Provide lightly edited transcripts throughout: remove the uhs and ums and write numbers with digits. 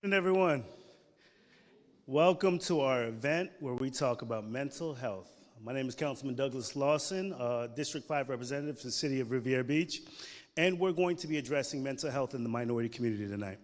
And everyone, welcome to our event where we talk about mental health. My name is Councilman Douglas Lawson, District 5 representative for the city of Riviera Beach, and we're going to be addressing mental health in the minority community tonight.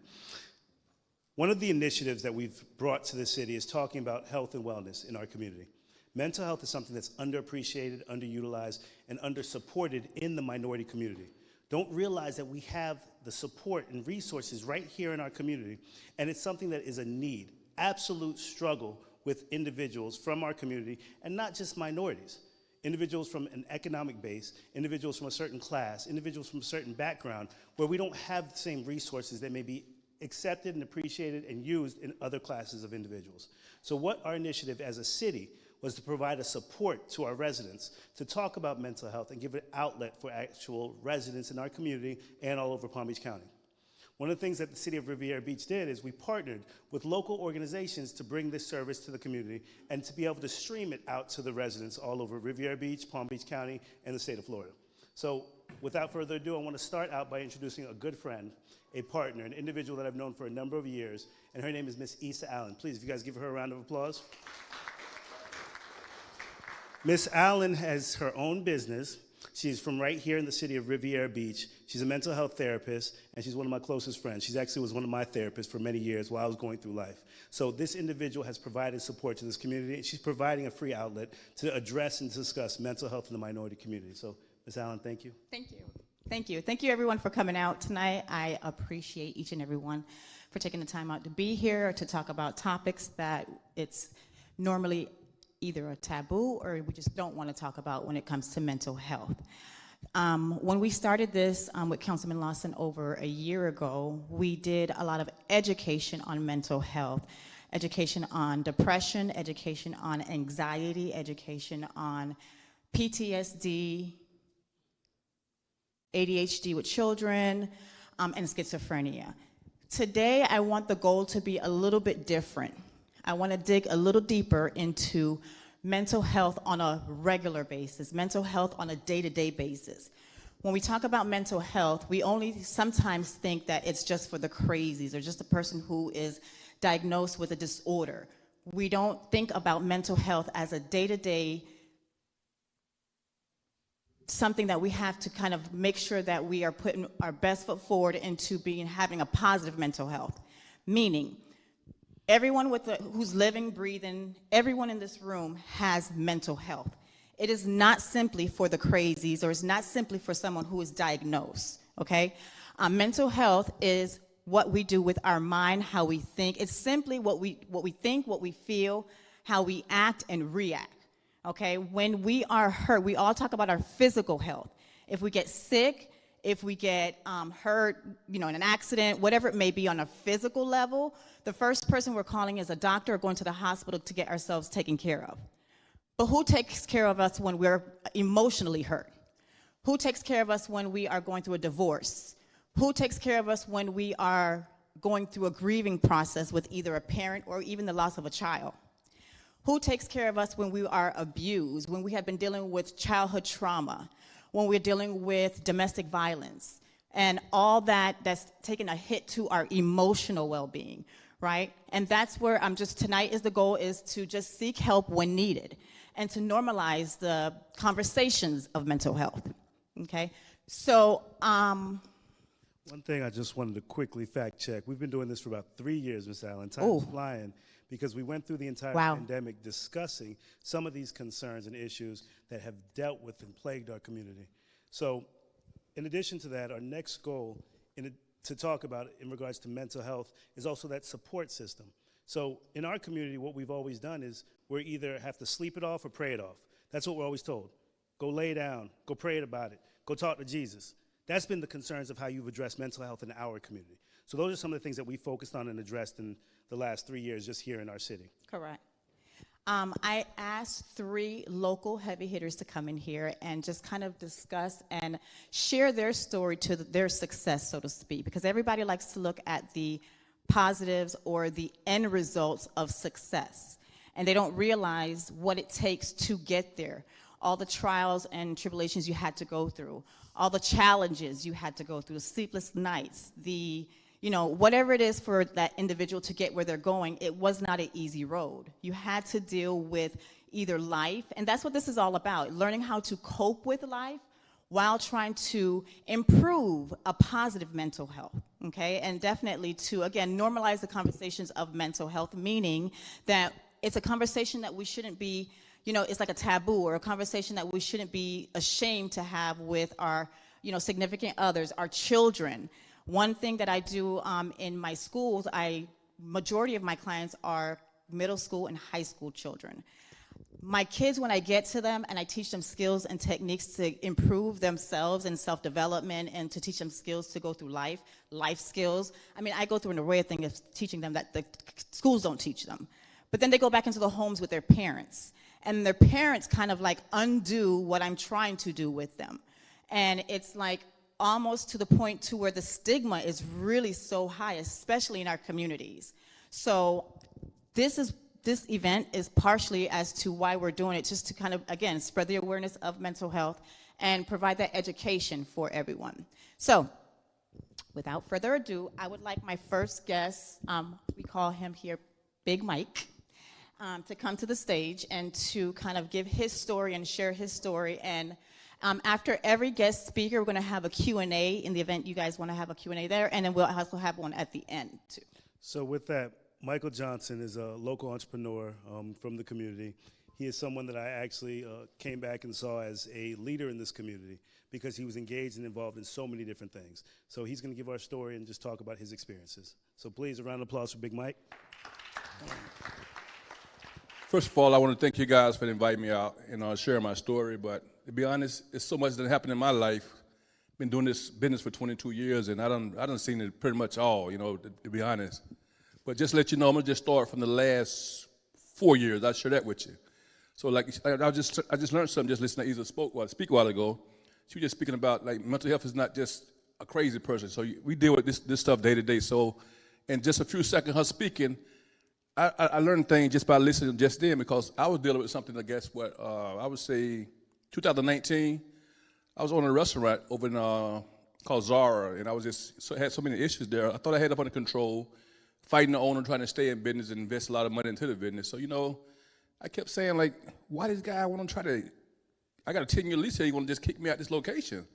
One of the initiatives that we've brought to the city is talking about health and wellness in our community. Mental health is something that's underappreciated, underutilized, and undersupported in the minority community. Don't realize that we have the support and resources right here in our community, and it's something that is a need, absolute struggle with individuals from our community, and not just minorities. Individuals from an economic base, individuals from a certain class, individuals from a certain background, where we don't have the same resources that may be accepted and appreciated and used in other classes of individuals. So what our initiative as a city was to provide a support to our residents to talk about mental health and give an outlet for actual residents in our community and all over Palm Beach County. One of the things that the city of Riviera Beach did is we partnered with local organizations to bring this service to the community and to be able to stream it out to the residents all over Riviera Beach, Palm Beach County, and the state of Florida. So without further ado, I want to start out by introducing a good friend, a partner, an individual that I've known for a number of years, and her name is Miss Issa Allen. Please, if you guys give her a round of applause. Miss Allen has her own business. She's from right here in the city of Riviera Beach. She's a mental health therapist, and she's one of my closest friends. She actually was one of my therapists for many years while I was going through life. So this individual has provided support to this community, and she's providing a free outlet to address and discuss mental health in the minority community. So, Miss Allen, thank you. Thank you. Thank you. Thank you, everyone, for coming out tonight. I appreciate each and every one for taking the time out to be here to talk about topics that it's normally either a taboo or we just don't want to talk about when it comes to mental health. When we started this with Councilman Lawson over a year ago, we did a lot of education on mental health, education on depression, education on anxiety, education on PTSD, ADHD with children, and schizophrenia. Today, I want the goal to be a little bit different. I want to dig a little deeper into mental health on a regular basis, mental health on a day-to-day basis. When we talk about mental health, we only sometimes think that it's just for the crazies or just a person who is diagnosed with a disorder. We don't think about mental health as a day-to-day something that we have to kind of make sure that we are putting our best foot forward into having a positive mental health. Meaning, everyone who's living, breathing, everyone in this room has mental health. It is not simply for the crazies, or it's not simply for someone who is diagnosed, okay? Mental health is what we do with our mind, how we think. It's simply what we think, what we feel, how we act and react. Okay, when we are hurt, we all talk about our physical health. If we get sick, if we get hurt, in an accident, whatever it may be on a physical level, the first person we're calling is a doctor or going to the hospital to get ourselves taken care of. But who takes care of us when we're emotionally hurt? Who takes care of us when we are going through a divorce? Who takes care of us when we are going through a grieving process with either a parent or even the loss of a child? Who takes care of us when we are abused, when we have been dealing with childhood trauma, when we're dealing with domestic violence, and all that's taking a hit to our emotional well-being, right? And that's where tonight the goal is to just seek help when needed and to normalize the conversations of mental health, okay? So, one thing I just wanted to quickly fact check. We've been doing this for about 3 years, Ms. Allen. Time's flying, because we went through the entire pandemic discussing some of these concerns and issues that have dealt with and plagued our community. So in addition to that, our next goal to talk about in regards to mental health is also that support system. So in our community, what we've always done is we either have to sleep it off or pray it off. That's what we're always told. Go lay down, go pray about it, go talk to Jesus. That's been the concerns of how you've addressed mental health in our community. So those are some of the things that we focused on and addressed in the last 3 years just here in our city. Correct. I asked 3 local heavy hitters to come in here and just kind of discuss and share their story to their success, so to speak, because everybody likes to look at the positives or the end results of success, and they don't realize what it takes to get there. All the trials and tribulations you had to go through, all the challenges you had to go through, the sleepless nights, the whatever it is for that individual to get where they're going, it was not an easy road. You had to deal with either life, and that's what this is all about, learning how to cope with life while trying to improve a positive mental health, okay? And definitely to, again, normalize the conversations of mental health, meaning that it's a conversation that we shouldn't be, it's like a taboo, or a conversation that we shouldn't be ashamed to have with our, significant others, our children. One thing that I do in my schools, majority of my clients are middle school and high school children. My kids, when I get to them and I teach them skills and techniques to improve themselves and self-development, and to teach them skills to go through life skills. I mean, I go through an array of things teaching them that the schools don't teach them. But then they go back into the homes with their parents, and their parents kind of like undo what I'm trying to do with them. And it's like almost to the point to where the stigma is really so high, especially in our communities. So this event is partially as to why we're doing it, just to kind of, again, spread the awareness of mental health and provide that education for everyone. So without further ado, I would like my first guest, we call him here Big Mike, to come to the stage and to kind of give his story and share his story. And after every guest speaker, we're going to have a Q&A in the event you guys want to have a Q&A there, and then we'll also have one at the end too. So with that, Michael Johnson is a local entrepreneur from the community. He is someone that I actually came back and saw as a leader in this community because he was engaged and involved in so many different things. So he's going to give our story and just talk about his experiences. So please, a round of applause for Big Mike. First of all, I want to thank you guys for inviting me out and share my story. But to be honest, it's so much that happened in my life. Been doing this business for 22 years, and I done seen it pretty much all, to be honest. But just to let you know, I'm going to just start from the last 4 years. I'll share that with you. So like, I just learned something just listening to Isa speak a while ago. She was just speaking about, like, mental health is not just a crazy person. So we deal with this stuff day to day. So in just a few seconds her speaking, I learned things just by listening just then, because I was dealing with something, I guess, I would say 2019. I was on a restaurant over in called Zara, and I was had so many issues there. I thought I had it under control, fighting the owner, trying to stay in business and invest a lot of money into the business. So, I kept saying, like, why this guy want to try to, I got a 10-year lease here, he want to just kick me out this location.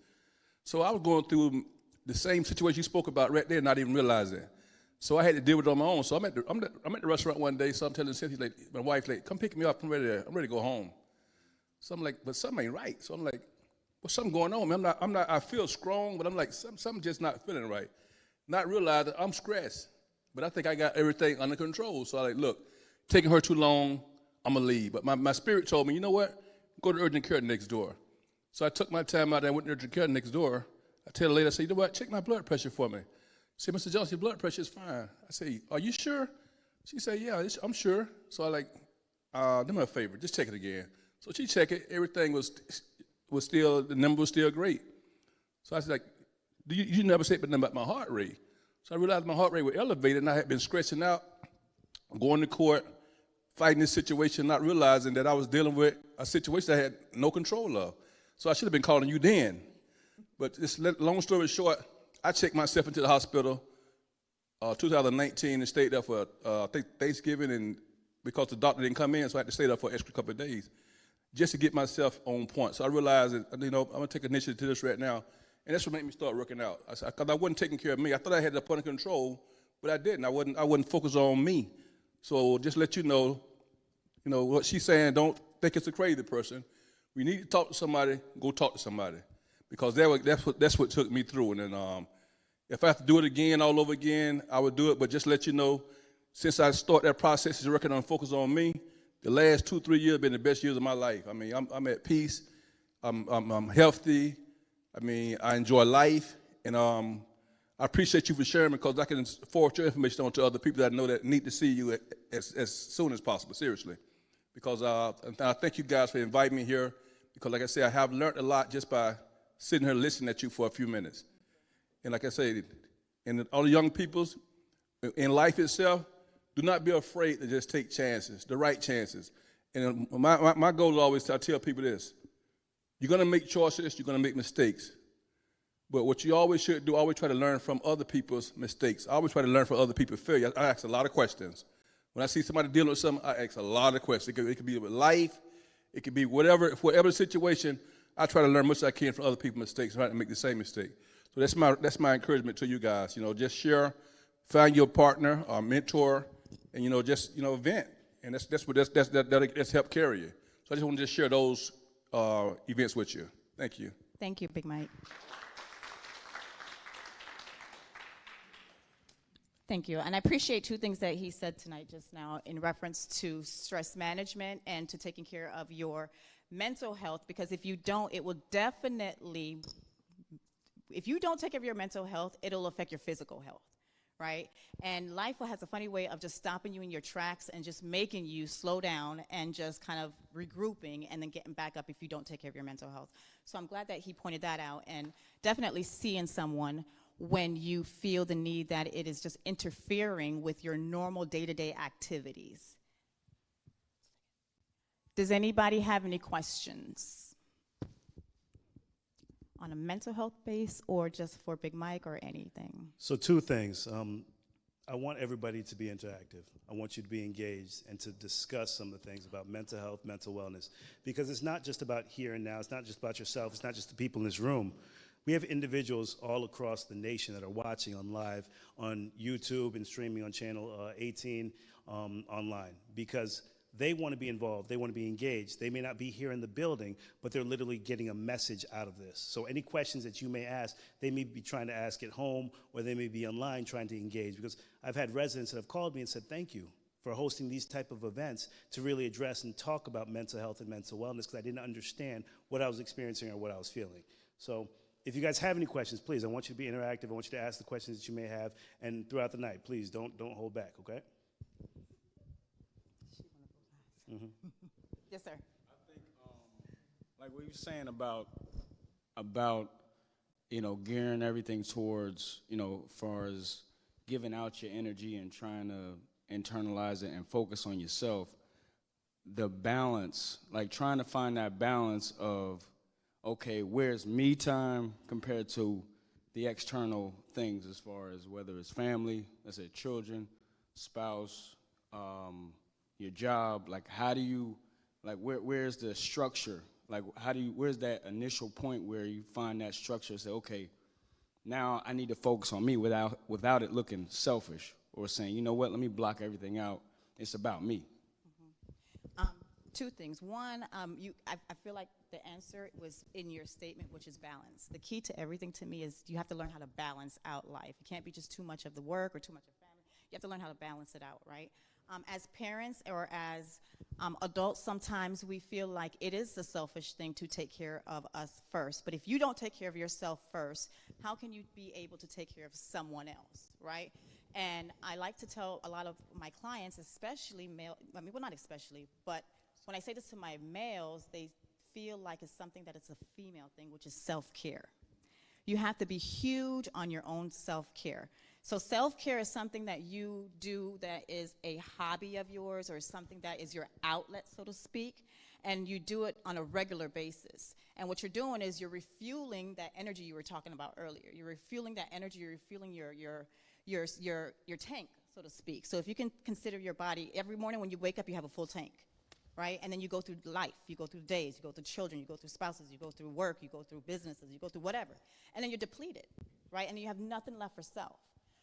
So I was going through the same situation you spoke about right there, not even realizing. So I had to deal with it on my own. So I'm at the restaurant one day, so I'm telling Cynthia, like, my wife, like, come pick me up, I'm ready to go home. So I'm like, but something ain't right. So I'm like, what's something going on, man? I feel strong, but I'm like, something just not feeling right. Not realizing I'm stressed. But I think I got everything under control. So I like, look, taking her too long, I'm going to leave. But my spirit told me, you know what? Go to urgent care next door. So I took my time out there and went to urgent care next door. I tell the lady, I said, you know what? Check my blood pressure for me. She said, Mr. Johnson, your blood pressure is fine. I say, are you sure? She said, yeah, I'm sure. So I like, do me a favor, just check it again. So she checked it. Everything was still, the number was still great. So I was like, you never said nothing about my heart rate. So I realized my heart rate was elevated, and I had been stressing out, going to court, fighting this situation, not realizing that I was dealing with a situation I had no control of. So I should have been calling you then. But this long story short, I checked myself into the hospital 2019 and stayed there for Thanksgiving, and because the doctor didn't come in, so I had to stay there for an extra couple of days just to get myself on point. So I realized that, I'm going to take initiative to this right now. And that's what made me start working out. Because I wasn't taking care of me. I thought I had it under control, but I didn't. I wasn't focused on me. So just let you know what she's saying. Don't think it's a crazy person. We need to talk to somebody. Go talk to somebody, because that's what took me through. And then if I have to do it again, all over again, I would do it. But just let you know, since I started that process is working on focus on me, the last 2-3 years have been the best years of my life. I mean, I'm at peace. I'm healthy. I mean, I enjoy life, and I appreciate you for sharing, because I can forward your information on to other people that I know that need to see you as soon as possible, seriously. Because I thank you guys for inviting me here, because like I said, I have learned a lot just by sitting here listening at you for a few minutes. And like I said, and all the young peoples in life itself, do not be afraid to just take chances, the right chances. And my goal is always to tell people this: you're going to make choices, you're going to make mistakes. But what you always should do, always try to learn from other people's mistakes. I always try to learn from other people's failure. I ask a lot of questions. When I see somebody dealing with something, I ask a lot of questions. It could be with life. It could be whatever the situation. I try to learn much as I can from other people's mistakes, try to make the same mistake. So that's my encouragement to you guys. Just share, find your partner or mentor, and just vent. And that's help carry you. So I just want to share those events with you. Thank you. Thank you, Big Mike. Thank you. And I appreciate two things that he said tonight just now in reference to stress management and to taking care of your mental health, because if you don't, it will definitely, if you don't take care of your mental health, it'll affect your physical health, right? And life has a funny way of just stopping you in your tracks and just making you slow down and just kind of regrouping and then getting back up if you don't take care of your mental health. So I'm glad that he pointed that out, and definitely seeing someone when you feel the need that it is just interfering with your normal day-to-day activities. Does anybody have any questions on a mental health base or just for Big Mike or anything? So two things. I want everybody to be interactive. I want you to be engaged and to discuss some of the things about mental health, mental wellness, because it's not just about here and now. It's not just about yourself. It's not just the people in this room. We have individuals all across the nation that are watching on live on YouTube and streaming on channel 18 online, because they want to be involved. They want to be engaged. They may not be here in the building, but they're literally getting a message out of this. So any questions that you may ask, they may be trying to ask at home, or they may be online trying to engage, because I've had residents that have called me and said, thank you for hosting these type of events to really address and talk about mental health and mental wellness, because I didn't understand what I was experiencing or what I was feeling. So if you guys have any questions, please, I want you to be interactive. I want you to ask the questions that you may have, and throughout the night, please don't hold back, okay? Mm-hmm. Yes, sir. I think, like what you were saying about gearing everything towards, far as giving out your energy and trying to internalize it and focus on yourself, the balance, like trying to find that balance of, okay, where's me time compared to the external things, as far as whether it's family, let's say children, spouse, your job. Like, how do you, like, where's the structure? Like, where's that initial point where you find that structure, say, okay, now I need to focus on me without it looking selfish or saying, you know what, let me block everything out. It's about me. Two things. One, I feel like the answer was in your statement, which is balance. The key to everything to me is you have to learn how to balance out life. It can't be just too much of the work or too much of family. You have to learn how to balance it out, right? As parents or as adults, sometimes we feel like it is the selfish thing to take care of us first. But if you don't take care of yourself first, how can you be able to take care of someone else, right? And I like to tell a lot of my clients, especially male, well, not especially, but when I say this to my males, they feel like it's something that it's a female thing, which is self-care. You have to be huge on your own self-care. So self-care is something that you do that is a hobby of yours, or something that is your outlet, so to speak, and you do it on a regular basis. And what you're doing is you're refueling that energy you were talking about earlier. You're refueling that energy, you're refueling your tank, so to speak. So if you can consider your body, every morning when you wake up, you have a full tank, right? And then you go through life, you go through days, you go through children, you go through spouses, you go through work, you go through businesses, you go through whatever. And then you're depleted, right? And then you have nothing left for self.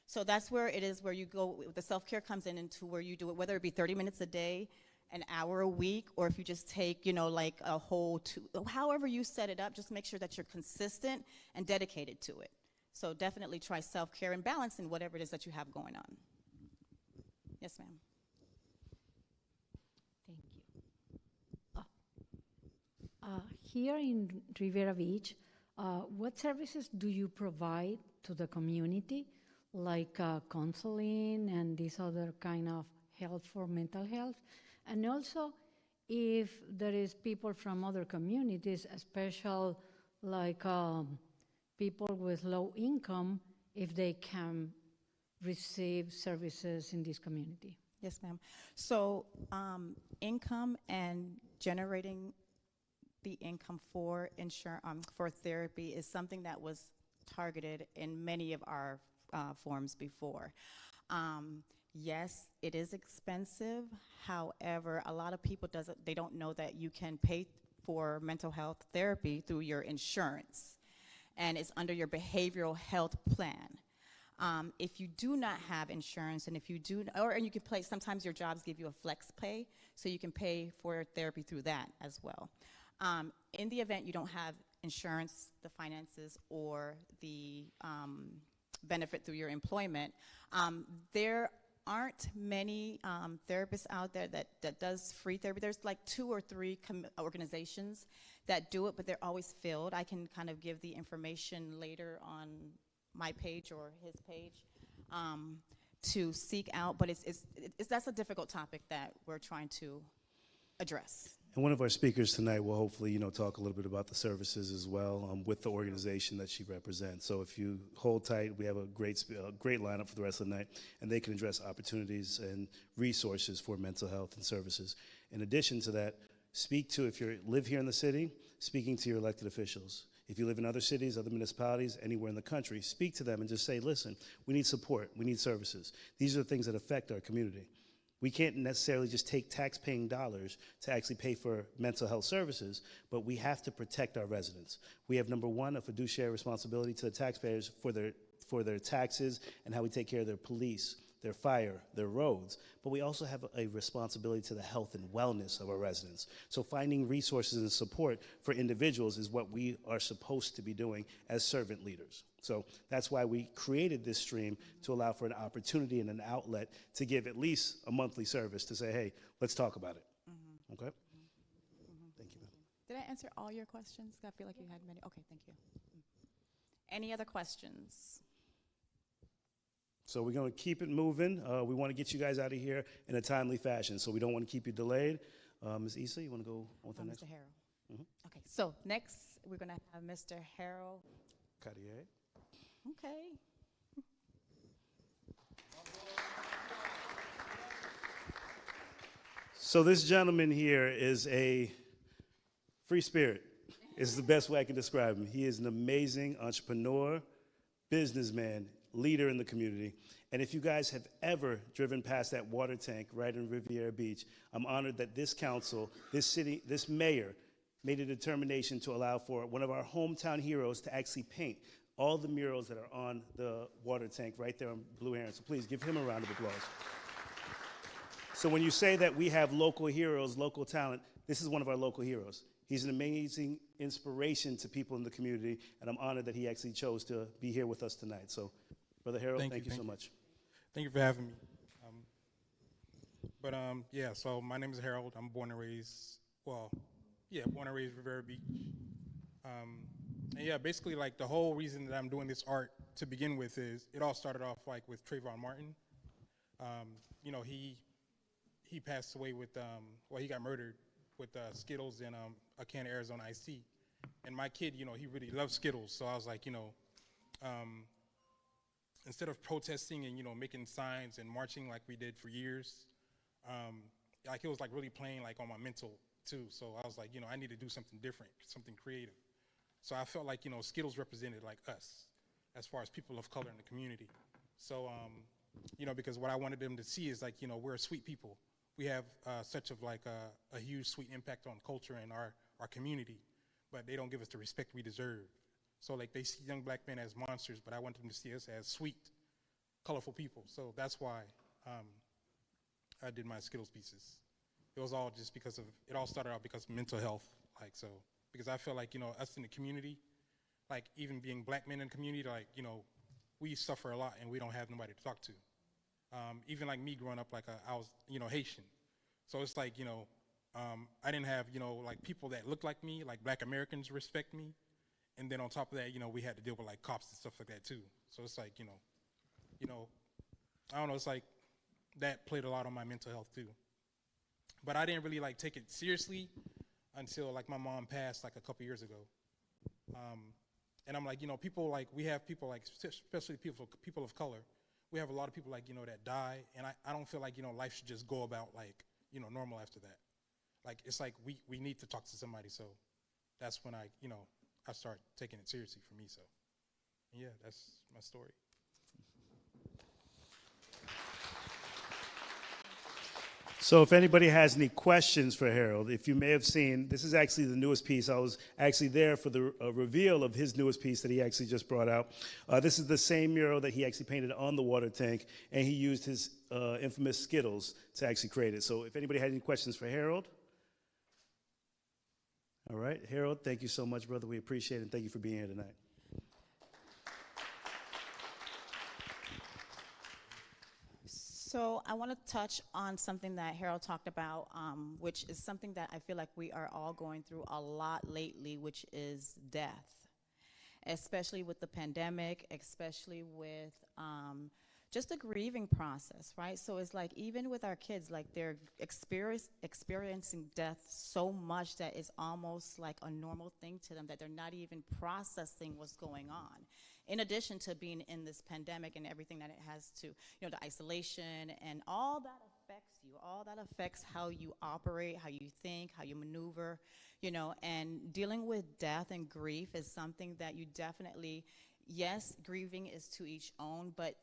So that's where it is, where you go, the self-care comes into where you do it, whether it be 30 minutes a day, an hour a week, or if you just take, like a whole however you set it up, just make sure that you're consistent and dedicated to it. So definitely try self-care and balance in whatever it is that you have going on. Yes, ma'am. Thank you. Here in Riviera Beach, what services do you provide to the community, like counseling and this other kind of help for mental health? And also, if there is people from other communities, especially like people with low income, if they can receive services in this community. Yes, ma'am. So income and generating the income for for therapy is something that was targeted in many of our forms before. Yes, it is expensive. However, a lot of people they don't know that you can pay for mental health therapy through your insurance, and it's under your behavioral health plan. If you do not have insurance, and if you do, and you can pay, sometimes your jobs give you a flex pay, so you can pay for therapy through that as well. In the event you don't have insurance, the finances, or the benefit through your employment, there aren't many therapists out there that does free therapy. There's like 2 or 3 organizations that do it, but they're always filled. I can kind of give the information later on my page or his page to seek out, but that's a difficult topic that we're trying to address. And one of our speakers tonight will hopefully, talk a little bit about the services as well with the organization that she represents. So if you hold tight, we have a great lineup for the rest of the night, and they can address opportunities and resources for mental health and services. In addition to that, if you live here in the city, speaking to your elected officials. If you live in other cities, other municipalities, anywhere in the country, speak to them and just say, listen, we need support, we need services. These are the things that affect our community. We can't necessarily just take tax-paying dollars to actually pay for mental health services, but we have to protect our residents. We have, number one, a fiduciary responsibility to the taxpayers for their taxes and how we take care of their police, their fire, their roads, but we also have a responsibility to the health and wellness of our residents. So finding resources and support for individuals is what we are supposed to be doing as servant leaders. So that's why we created this stream, to allow for an opportunity and an outlet to give at least a monthly service to say, hey, let's talk about it. Mm-hmm. Okay? Mm-hmm. Thank you, ma'am. Did I answer all your questions? I feel like you had many. Okay, thank you. Any other questions? So we're going to keep it moving. We want to get you guys out of here in a timely fashion, so we don't want to keep you delayed. Ms. Issa, you want to go on with the next? Mr. Harrell. Mm-hmm. Okay, so next we're going to have Mr. Harrell. Cartier. Okay. So this gentleman here is a free spirit, is the best way I can describe him. He is an amazing entrepreneur, businessman, leader in the community. And if you guys have ever driven past that water tank right in Riviera Beach, I'm honored that this council, this city, this mayor made a determination to allow for one of our hometown heroes to actually paint all the murals that are on the water tank right there on Blue Heron. So please give him a round of applause. So when you say that we have local heroes, local talent, this is one of our local heroes. He's an amazing inspiration to people in the community, and I'm honored that he actually chose to be here with us tonight. So, Brother Harold, thank you so much. Thank you for having me. Yeah, so my name is Harold. I'm born and raised, born and raised Riviera Beach. And yeah, basically, like, the whole reason that I'm doing this art to begin with is, it all started off, like, with Trayvon Martin. He passed away with, he got murdered with Skittles and a can of Arizona iced tea. And my kid, he really loved Skittles. So I was like, instead of protesting and, making signs and marching like we did for years, like, it was like really playing like on my mental too. So I was like, I need to do something different, something creative. So I felt like, Skittles represented like us as far as people of color in the community. So, because what I wanted them to see is like, we're a sweet people. We have such of like a huge sweet impact on culture and our community, but they don't give us the respect we deserve. So like, they see young black men as monsters, but I want them to see us as sweet, colorful people. So that's why I did my Skittles pieces. It was all just because it all started out because of mental health. Like, so, because I feel like, us in the community, like even being black men in the community, like, we suffer a lot and we don't have nobody to talk to. Even like me growing up, like I was, Haitian. So it's like, I didn't have, like people that look like me, like black Americans respect me. And then on top of that, we had to deal with like cops and stuff like that too. So it's like, I don't know, it's like that played a lot on my mental health too. But I didn't really like take it seriously until like my mom passed like a couple years ago. And I'm like, people like, we have people like, especially people of color, we have a lot of people like, that die. And I don't feel like, life should just go about like, normal after that. Like, it's like we need to talk to somebody. So that's when I start taking it seriously for me. So And yeah, that's my story. So if anybody has any questions for Harold, if you may have seen, this is actually the newest piece. I was actually there for the reveal of his newest piece that he actually just brought out. This is the same mural that he actually painted on the water tank, and he used his infamous Skittles to actually create it. So if anybody had any questions for Harold. All right, Harold, thank you so much, brother. We appreciate it, and thank you for being here tonight. So I want to touch on something that Harold talked about, which is something that I feel like we are all going through a lot lately, which is death, especially with the pandemic, especially with just the grieving process, right? So it's like even with our kids, like they're experiencing death so much that it's almost like a normal thing to them that they're not even processing what's going on. In addition to being in this pandemic and everything that it has to, the isolation and all that affects you, all that affects how you operate, how you think, how you maneuver, and dealing with death and grief is something that you definitely, yes, grieving is to each own, but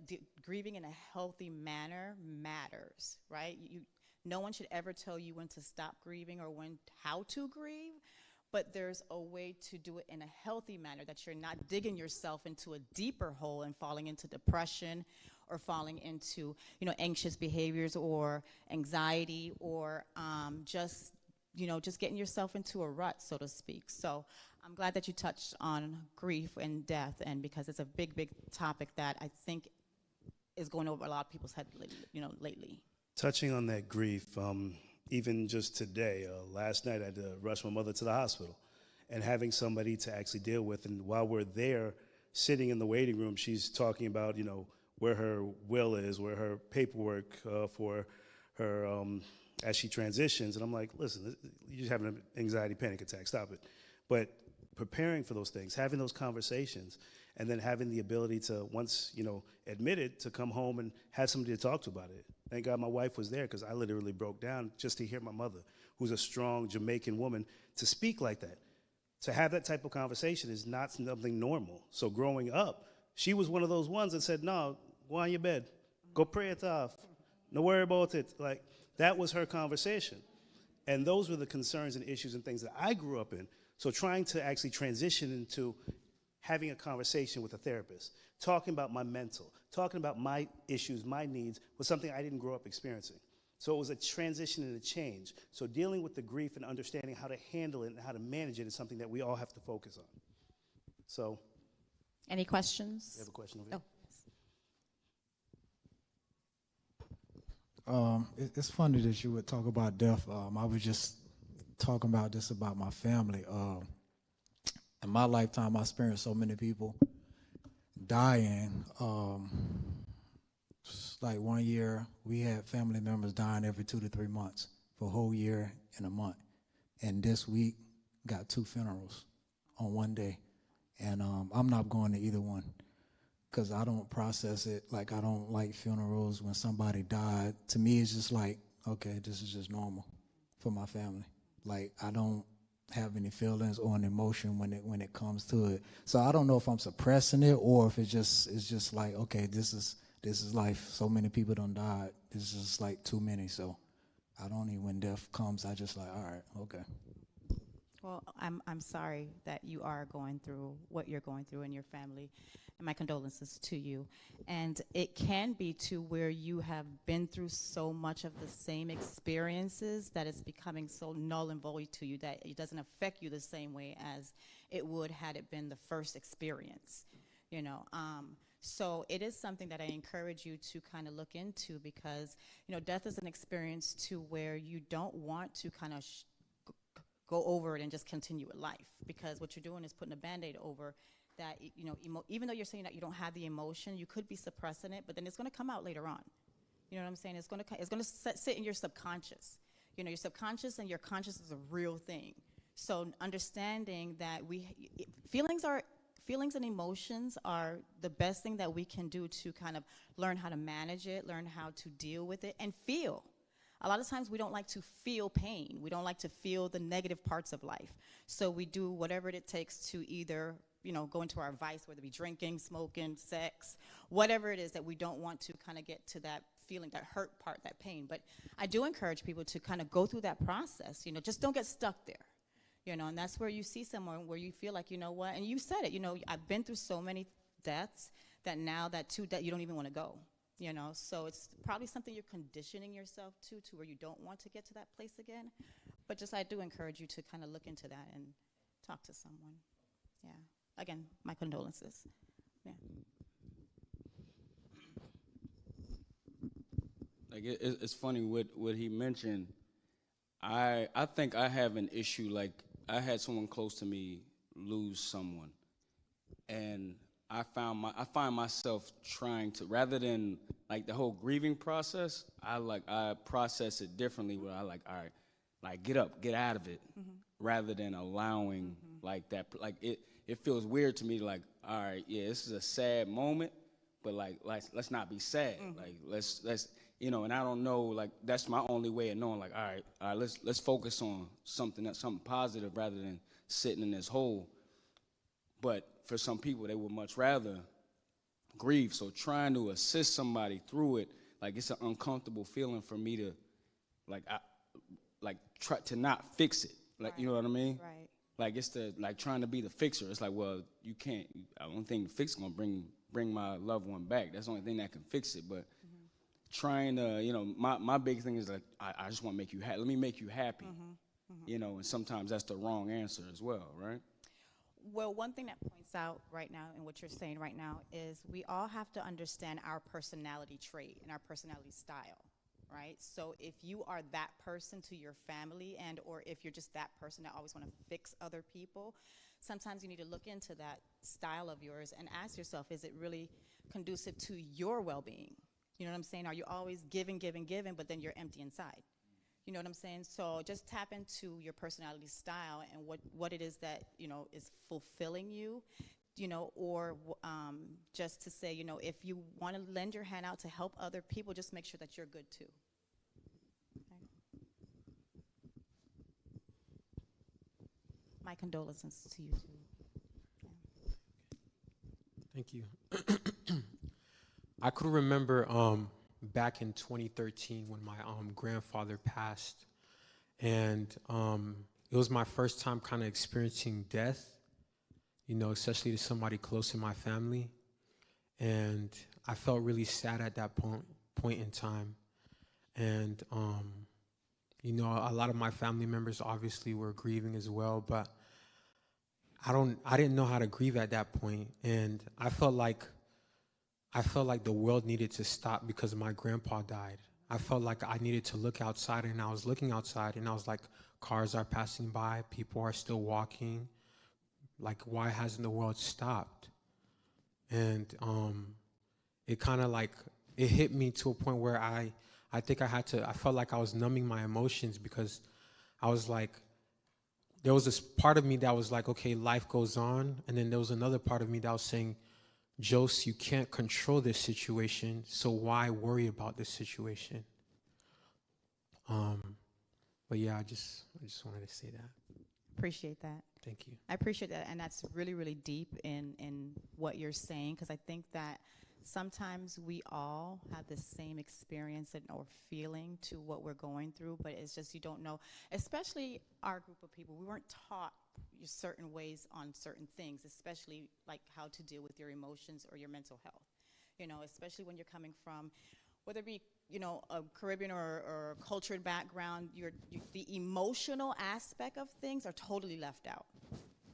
grieving in a healthy manner matters, right? No one should ever tell you when to stop grieving or how to grieve. But there's a way to do it in a healthy manner that you're not digging yourself into a deeper hole and falling into depression or falling into, anxious behaviors or anxiety or just getting yourself into a rut, so to speak. So I'm glad that you touched on grief and death, and because it's a big, big topic that I think is going over a lot of people's head, lately. Touching on that grief, even just today, last night I had to rush my mother to the hospital, and having somebody to actually deal with. And while we're there sitting in the waiting room, she's talking about, where her will is, where her paperwork for her, as she transitions. And I'm like, listen, you're just having an anxiety panic attack, stop it. But preparing for those things, having those conversations, and then having the ability to, once, admit it, to come home and have somebody to talk to about it. Thank God my wife was there, because I literally broke down just to hear my mother, who's a strong Jamaican woman, to speak like that. To have that type of conversation is not something normal. So growing up, she was one of those ones that said, no, go on your bed. Go pray it off. No worry about it. Like, that was her conversation. And those were the concerns and issues and things that I grew up in. So trying to actually transition into having a conversation with a therapist, talking about my mental, talking about my issues, my needs, was something I didn't grow up experiencing. So it was a transition and a change. So dealing with the grief and understanding how to handle it and how to manage it is something that we all have to focus on. So. Any questions? You have a question over here? It's funny that you would talk about death. I was just talking about this about my family. In my lifetime, I experienced so many people dying. Like 1 year, we had family members dying every 2 to 3 months for a whole year and a month. And this week, got 2 funerals on one day. And I'm not going to either one, because I don't process it. Like, I don't like funerals when somebody died. To me, it's just like, okay, this is just normal for my family. Like, I don't have any feelings or an emotion when it comes to it. So I don't know if I'm suppressing it or if it's just like, okay, this is life. So many people done died. This is just like too many. So I don't even, when death comes, I just like, all right, okay. Well, I'm sorry that you are going through what you're going through in your family, and my condolences to you. And it can be to where you have been through so much of the same experiences that it's becoming so null and void to you that it doesn't affect you the same way as it would had it been the first experience, So it is something that I encourage you to kind of look into, because, death is an experience to where you don't want to kind of go over it and just continue with life, because what you're doing is putting a Band-Aid over that. Even though you're saying that you don't have the emotion, you could be suppressing it, but then it's going to come out later on. You know what I'm saying? It's going to sit in your subconscious. Your subconscious and your conscious is a real thing. So understanding that feelings and emotions are the best thing that we can do to kind of learn how to manage it, learn how to deal with it, and feel. A lot of times we don't like to feel pain. We don't like to feel the negative parts of life. So we do whatever it takes to either go into our vice, whether it be drinking, smoking, sex, whatever it is that we don't want to kind of get to that feeling, that hurt part, that pain. But I do encourage people to kind of go through that process, just don't get stuck there. And that's where you see someone where you feel like, you know what, and you said it, I've been through so many deaths that now that you don't even want to go, so it's probably something you're conditioning yourself to where you don't want to get to that place again. But I do encourage you to kind of look into that and talk to someone. Yeah. Again, my condolences. Yeah. Like it's funny what he mentioned. I think I have an issue. Like I had someone close to me lose someone, and I find myself trying to, rather than like the whole grieving process, I process it differently. Where I all right, get up, get out of it, rather than allowing like that. Like it feels weird to me. Like, all right, yeah, this is a sad moment, but let's not be sad. Like let's and I don't know, like that's my only way of knowing. Like, all right, let's focus on something positive rather than sitting in this hole. But for some people, they would much rather grieve. So trying to assist somebody through it, like it's an uncomfortable feeling for me to, try to not fix it. Like, right. You know what I mean? Right. Like it's trying to be the fixer. It's like, well, you can't. I don't think the fix is gonna bring my loved one back. That's the only thing that can fix it. But trying to, my big thing is like, I just want to make you happy. Let me make you happy. And sometimes that's the wrong answer as well, right? Well, one thing that points out right now in what you're saying right now is we all have to understand our personality trait and our personality style, right? So if you are that person to your family or if you're just that person that always want to fix other people, sometimes you need to look into that style of yours and ask yourself, is it really conducive to your well-being? You know what I'm saying? Are you always giving, but then you're empty inside? You know what I'm saying? So just tap into your personality style and what it is that, is fulfilling you, or just to say, if you want to lend your hand out to help other people, just make sure that you're good too. Okay. My condolences to you too. Yeah. Thank you. I could remember back in 2013 when my grandfather passed, and it was my first time kind of experiencing death, especially to somebody close in my family, and I felt really sad at that point in time, and a lot of my family members obviously were grieving as well, but I didn't know how to grieve at that point, and I felt like the world needed to stop because my grandpa died. I felt like I needed to look outside, and I was looking outside, and I was like, cars are passing by, people are still walking. Like, why hasn't the world stopped? And it kind of it hit me to a point where I think I felt like I was numbing my emotions because I was like, there was this part of me that was like, okay, life goes on. And then there was another part of me that was saying, Jose, you can't control this situation, so why worry about this situation? But yeah, I just wanted to say that. Appreciate that. Thank you. I appreciate that, and that's really, really deep in what you're saying, because I think that sometimes we all have the same experience or feeling to what we're going through, but it's just you don't know, especially our group of people. We weren't taught certain ways on certain things, especially like how to deal with your emotions or your mental health, especially when you're coming from, whether it be, a Caribbean or cultured background, the emotional aspect of things are totally left out.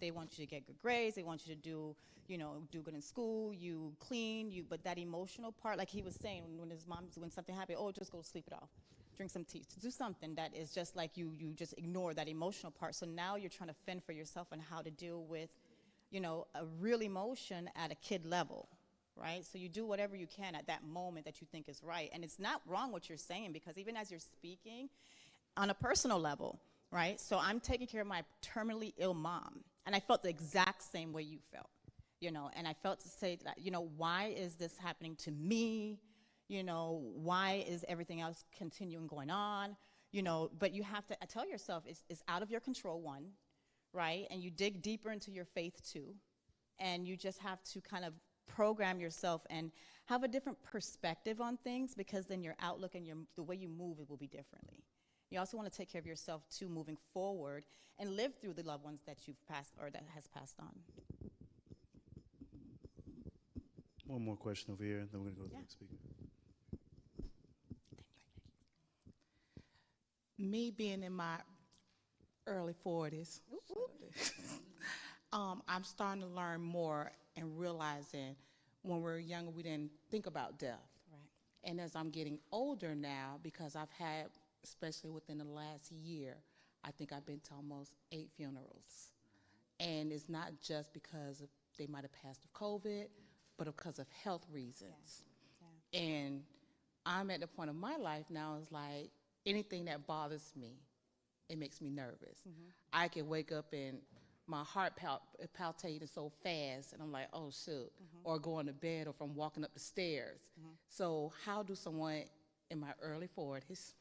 They want you to get good grades, they want you to do good in school, you clean, but that emotional part, like he was saying, when something happened, just go sleep it off. Drink some tea, to do something that is just like you just ignore that emotional part. So now you're trying to fend for yourself on how to deal with, a real emotion at a kid level, right? So you do whatever you can at that moment that you think is right. And it's not wrong what you're saying, because even as you're speaking on a personal level, right? So I'm taking care of my terminally ill mom, and I felt the exact same way you felt, and I felt to say that, why is this happening to me? Why is everything else continuing going on? But you have to tell yourself it's out of your control, one, right? And you dig deeper into your faith, too. And you just have to kind of program yourself and have a different perspective on things, because then your outlook and the way you move, it will be differently. You also want to take care of yourself too, moving forward, and live through the loved ones that you've passed or that has passed on. One more question over here, then we're going to go to the next speaker. Me being in my early 40s, I'm starting to learn more and realizing when we were younger, we didn't think about death. Right. And as I'm getting older now, because I've had, especially within the last year, I think I've been to almost 8 funerals. And it's not just because they might have passed of COVID, but because of health reasons. Yeah. And I'm at the point of my life now, it's like anything that bothers me, it makes me nervous. Mm-hmm. I can wake up and my heart palpitating so fast, and I'm like, oh, shoot. Or going to bed, or from walking up the stairs. So how do someone in my early 40s,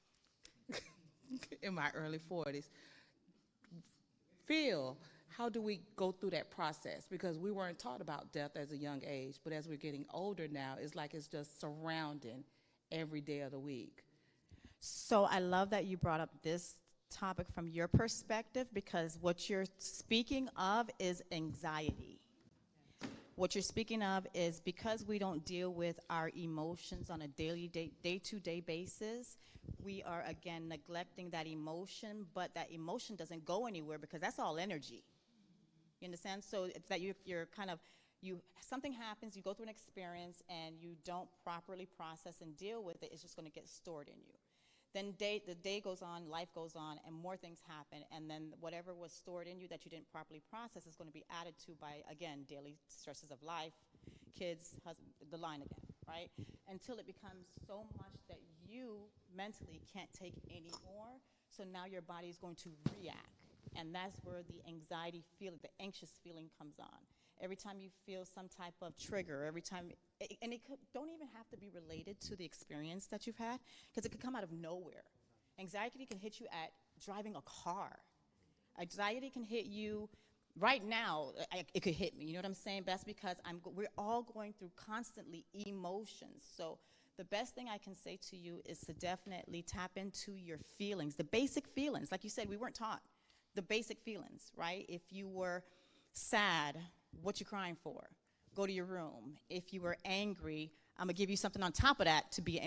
feel? How do we go through that process? Because we weren't taught about death as a young age, but as we're getting older now, it's like it's just surrounding every day of the week. So I love that you brought up this topic from your perspective, because what you're speaking of is anxiety. What you're speaking of is because we don't deal with our emotions on a day-to-day basis, we are, again, neglecting that emotion, but that emotion doesn't go anywhere because that's all energy. You understand? So it's that you're kind of, something happens, you go through an experience, and you don't properly process and deal with it, it's just going to get stored in you. Then the day goes on, life goes on, and more things happen, and then whatever was stored in you that you didn't properly process is going to be added to by, again, daily stresses of life, kids, husband, the line again, right? Until it becomes so much that you mentally can't take anymore, so now your body is going to react, and that's where the anxiety feeling, the anxious feeling comes on. Every time you feel some type of trigger, every time, and don't even have to be related to the experience that you've had, because it could come out of nowhere. Anxiety can hit you at driving a car. Anxiety can hit you right now. It could hit me, you know what I'm saying? That's because we're all going through constantly emotions. So the best thing I can say to you is to definitely tap into your feelings, the basic feelings. Like you said, we weren't taught the basic feelings, right? If you were sad, what you crying for? Go to your room. If you were angry, I'm gonna give you something on top of that to be,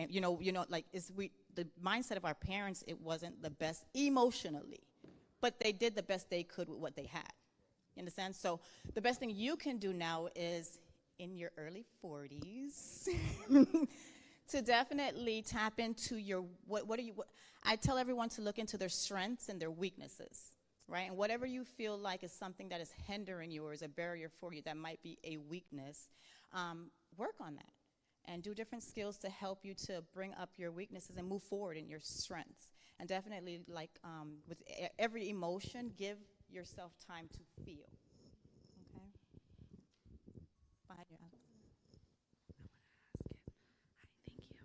like the mindset of our parents, it wasn't the best emotionally, but they did the best they could with what they had. You understand? So the best thing you can do now is in your early 40s to definitely tap into your, I tell everyone to look into their strengths and their weaknesses. Right? And whatever you feel like is something that is hindering you or is a barrier for you that might be a weakness, work on that and do different skills to help you to bring up your weaknesses and move forward in your strengths. And definitely, like with every emotion, give yourself time to feel. Okay? Behind your Thank you.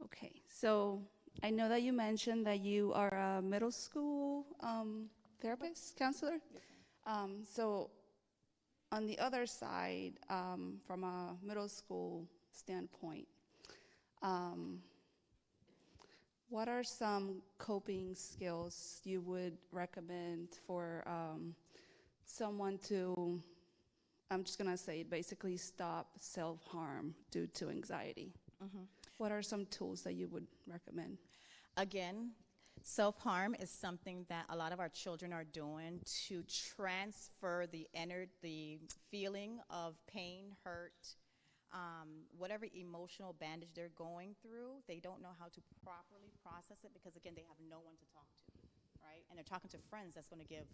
Okay, so I know that you mentioned that you are a middle school therapist, counselor. So on the other side, from a middle school standpoint, what are some coping skills you would recommend for someone to, I'm just gonna say, basically stop self-harm due to anxiety? Mm-hmm. What are some tools that you would recommend? Again, self-harm is something that a lot of our children are doing to transfer the feeling of pain, hurt, whatever emotional bandage they're going through. They don't know how to properly process it because, again, they have no one to talk to, right? And they're talking to friends that's going to give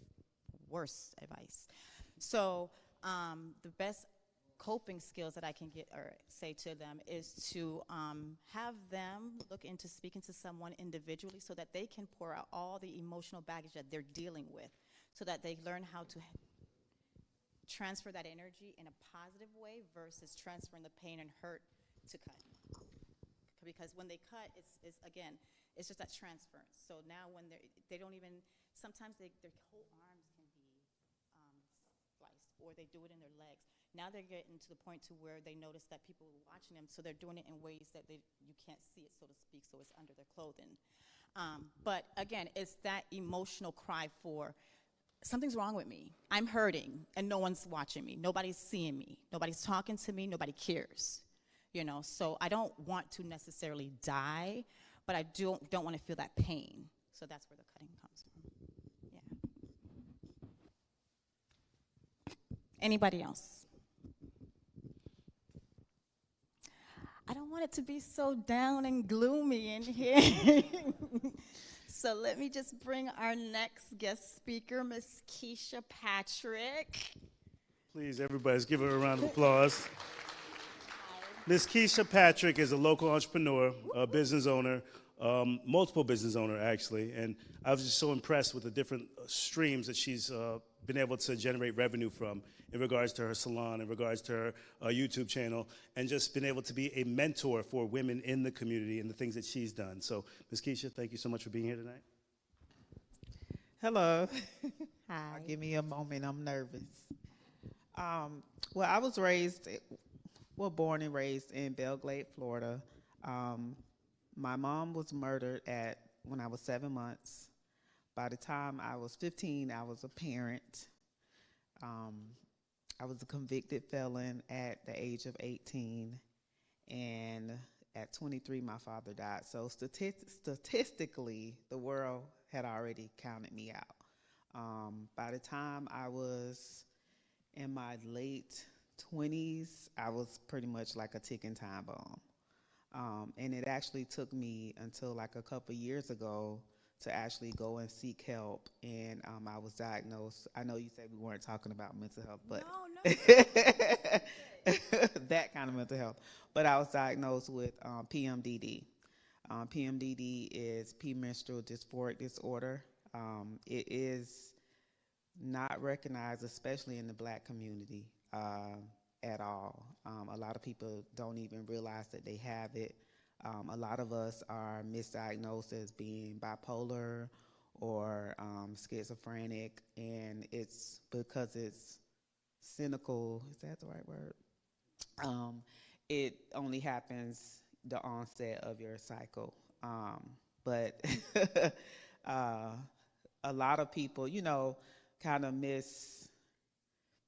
worse advice. So the best coping skills that I can get or say to them is to have them look into speaking to someone individually so that they can pour out all the emotional baggage that they're dealing with, so that they learn how to transfer that energy in a positive way versus transferring the pain and hurt to cut. Because when they cut, it's again, it's just that transference. So now when they don't even, sometimes their whole arms can be sliced, or they do it in their legs. Now they're getting to the point to where they notice that people are watching them, so they're doing it in ways that you can't see it, so to speak, so it's under their clothing. But again, it's that emotional cry for, something's wrong with me. I'm hurting, and no one's watching me. Nobody's seeing me. Nobody's talking to me. Nobody cares. You know, so I don't want to necessarily die, but I don't want to feel that pain. So that's where the cutting comes from. Yeah. Anybody else? I don't want it to be so down and gloomy in here. So let me just bring our next guest speaker, Miss Keisha Patrick. Please, everybody, let's give her a round of applause. Miss Keisha Patrick is a local entrepreneur, a business owner, multiple business owner, actually. And I was just so impressed with the different streams that she's been able to generate revenue from in regards to her salon, in regards to her YouTube channel, and just been able to be a mentor for women in the community and the things that she's done. So, Ms. Keisha, thank you so much for being here tonight. Hello. Hi. Give me a moment. I'm nervous. Well, I was born and raised in Belglade, Florida. My mom was murdered when I was 7 months. By the time I was 15, I was a parent. I was a convicted felon at the age of 18, and at 23, my father died. So statistically, the world had already counted me out. By the time I was in my late 20s, I was pretty much like a ticking time bomb. And it actually took me until like a couple years ago to actually go and seek help. And I was diagnosed. I know you said we weren't talking about mental health, but No. that kind of mental health. But I was diagnosed with PMDD. PMDD is premenstrual dysphoric disorder. It is not recognized, especially in the Black community, at all. A lot of people don't even realize that they have it. A lot of us are misdiagnosed as being bipolar or schizophrenic, and it's because it's cynical. Is that the right word? It only happens the onset of your cycle. But a lot of people, kind of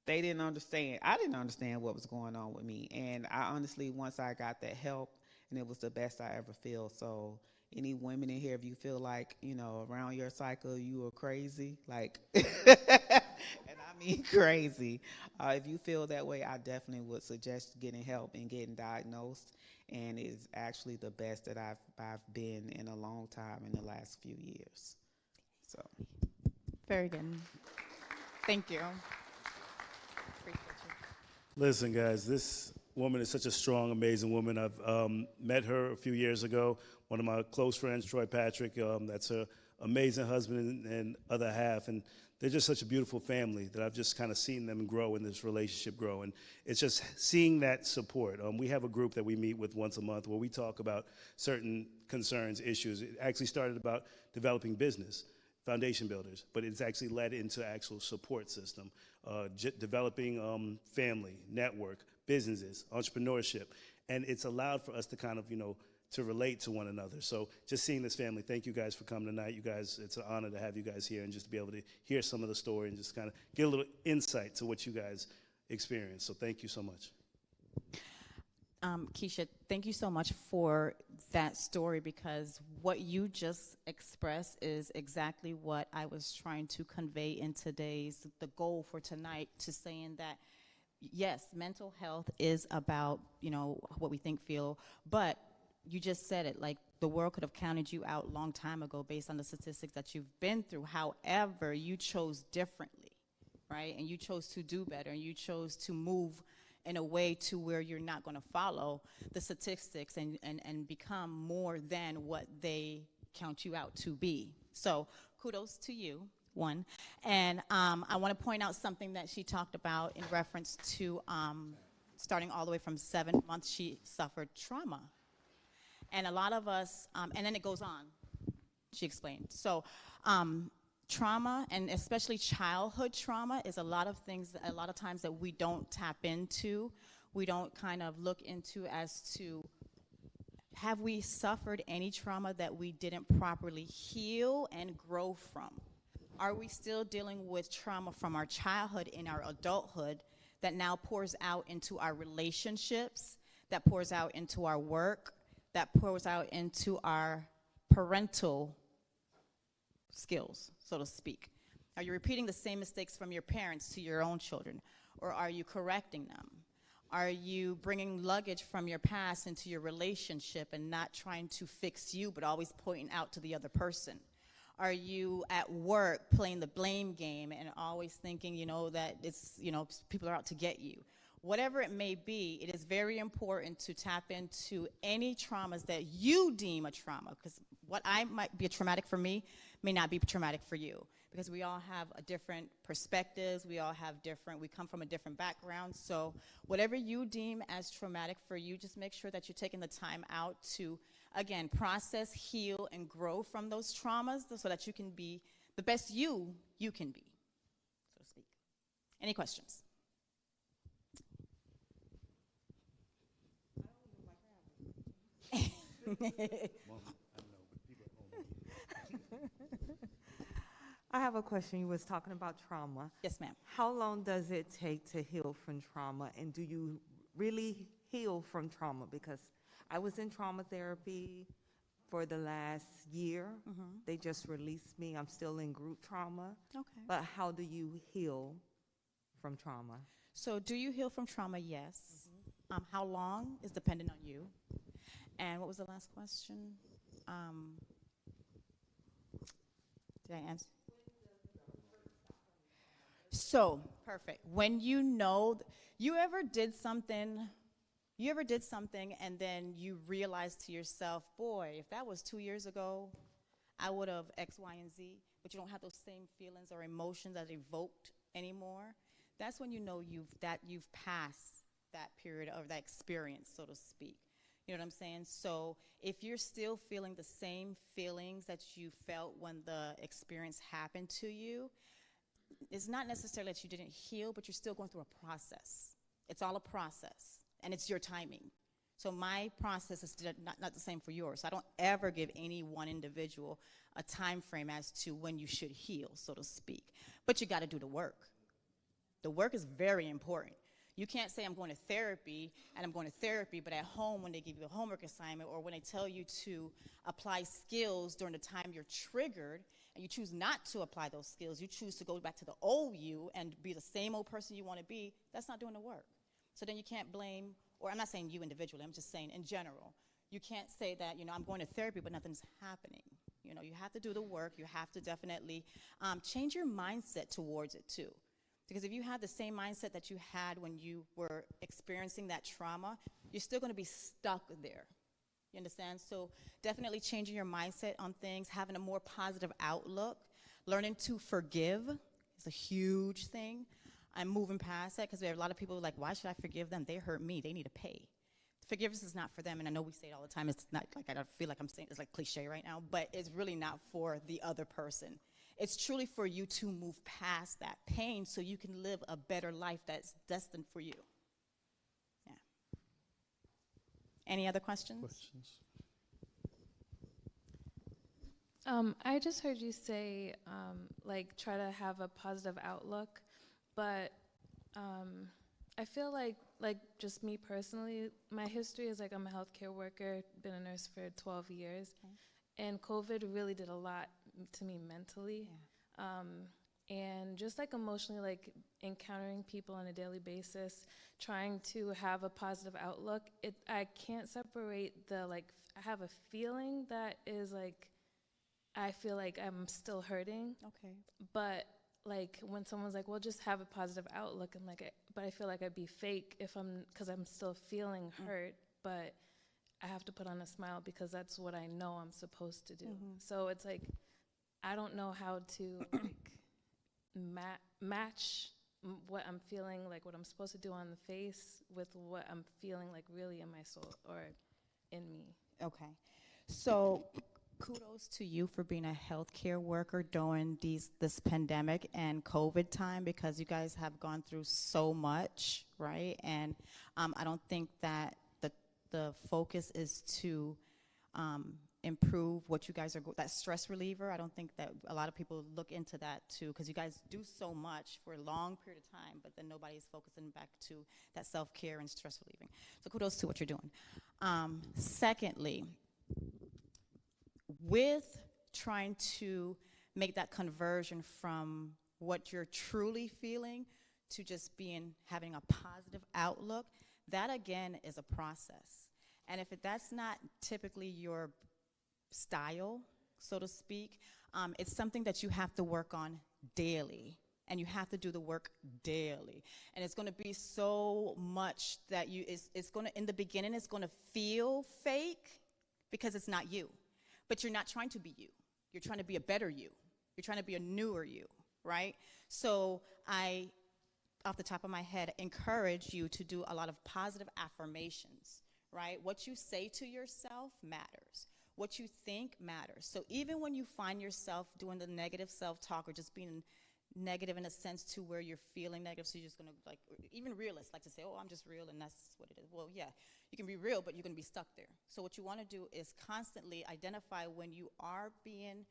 they didn't understand. I didn't understand what was going on with me. And I honestly, once I got that help, and it was the best I ever feel. So any women in here, if you feel like, around your cycle, you are crazy, like, and I mean crazy. If you feel that way, I definitely would suggest getting help and getting diagnosed. And it's actually the best that I've been in a long time in the last few years. So. Very good. Thank you. Appreciate you. Listen, guys, this woman is such a strong, amazing woman. I've met her a few years ago. One of my close friends, Troy Patrick, that's her amazing husband and other half. And they're just such a beautiful family that I've just kind of seen them grow and this relationship grow. And it's just seeing that support. We have a group that we meet with once a month where we talk about certain concerns, issues. It actually started about developing business, foundation builders, but it's actually led into actual support system, developing family, network, businesses, entrepreneurship. And it's allowed for us to kind of, to relate to one another. So just seeing this family, thank you guys for coming tonight. You guys, it's an honor to have you guys here and just to be able to hear some of the story and just kind of get a little insight to what you guys experience. So thank you so much. Keisha, thank you so much for that story, because what you just expressed is exactly what I was trying to convey in the goal for tonight, to saying that, yes, mental health is about, what we think, feel, but you just said it, like the world could have counted you out a long time ago based on the statistics that you've been through. However, you chose differently, right? And you chose to do better, and you chose to move in a way to where you're not going to follow the statistics and become more than what they count you out to be. So kudos to you, one. And I want to point out something that she talked about in reference to starting all the way from 7 months, she suffered trauma. And a lot of us, and then it goes on, she explained. So trauma, and especially childhood trauma, is a lot of things, a lot of times that we don't tap into. We don't kind of look into as to, have we suffered any trauma that we didn't properly heal and grow from? Are we still dealing with trauma from our childhood in our adulthood that now pours out into our relationships, that pours out into our work, that pours out into our parental skills, so to speak? Are you repeating the same mistakes from your parents to your own children, or are you correcting them? Are you bringing luggage from your past into your relationship and not trying to fix you, but always pointing out to the other person? Are you at work playing the blame game and always thinking, that it's, people are out to get you? Whatever it may be, it is very important to tap into any traumas that you deem a trauma, because what I might be traumatic for me may not be traumatic for you, because we all have a different perspectives, we come from a different background. So whatever you deem as traumatic for you, just make sure that you're taking the time out to, again, process, heal, and grow from those traumas so that you can be the best you can be, so to speak. Any questions? I have a question. You was talking about trauma. Yes, ma'am. How long does it take to heal from trauma, and do you really heal from trauma? Because I was in trauma therapy for the last year. They just released me. I'm still in group trauma. Okay. But how do you heal from trauma? So do you heal from trauma? Yes. How long is dependent on you. And what was the last question? Did I answer? So, perfect. When you ever did something and then you realized to yourself, boy, if that was 2 years ago, I would have X, Y, and Z, but you don't have those same feelings or emotions that evoked anymore. That's when you know you've passed that period of that experience, so to speak. You know what I'm saying? So if you're still feeling the same feelings that you felt when the experience happened to you, it's not necessarily that you didn't heal, but you're still going through a process. It's all a process, and it's your timing. So my process is not the same for yours. So I don't ever give any one individual a time frame as to when you should heal, so to speak. But you got to do the work. The work is very important. You can't say I'm going to therapy, but at home when they give you a homework assignment or when they tell you to apply skills during the time you're triggered and you choose not to apply those skills, you choose to go back to the old you and be the same old person you want to be, that's not doing the work. So then you can't blame, or I'm not saying you individually, I'm just saying in general, you can't say that, I'm going to therapy but nothing's happening. You have to do the work. You have to definitely change your mindset towards it too. Because if you have the same mindset that you had when you were experiencing that trauma, you're still going to be stuck there. You understand? So definitely changing your mindset on things, having a more positive outlook, learning to forgive is a huge thing. I'm moving past that because we have a lot of people like, why should I forgive them? They hurt me. They need to pay. Forgiveness is not for them, and I know we say it all the time. It's not like I don't feel like I'm saying it's like cliche right now, but it's really not for the other person. It's truly for you to move past that pain so you can live a better life that's destined for you. Yeah. Any other questions? I just heard you say, try to have a positive outlook, but I feel like just me personally, my history is I'm a healthcare worker, been a nurse for 12 years, and COVID really did a lot to me mentally, and just emotionally, encountering people on a daily basis, trying to have a positive outlook. I can't separate I have a feeling that is I feel like I'm still hurting. Okay. But when someone's well, just have a positive outlook, I'm but I feel like I'd be fake because I'm still feeling hurt, but I have to put on a smile because that's what I know I'm supposed to do. So it's I don't know how to match what I'm feeling, what I'm supposed to do on the face with what I'm feeling really in my soul or in me. Okay. So Kudos to you for being a healthcare worker during this pandemic and COVID time, because you guys have gone through so much, right? And I don't think that the focus is to improve what you guys are, that stress reliever. I don't think that a lot of people look into that too, because you guys do so much for a long period of time, but then nobody's focusing back to that self-care and stress relieving. So kudos to what you're doing. Secondly, with trying to make that conversion from what you're truly feeling to just having a positive outlook, that again is a process. And if that's not typically your style, so to speak, it's something that you have to work on daily. And you have to do the work daily. And it's going to be so much that it's going to, in the beginning, it's going to feel fake because it's not you. But you're not trying to be you. You're trying to be a better you. You're trying to be a newer you, right? So I, off the top of my head, encourage you to do a lot of positive affirmations, right? What you say to yourself matters. What you think matters. So even when you find yourself doing the negative self-talk or just being negative in a sense to where you're feeling negative, so you're just going to, like, even realists like to say, oh, I'm just real and that's what it is. Well, yeah, you can be real, but you're going to be stuck there. So what you want to do is constantly identify when you are being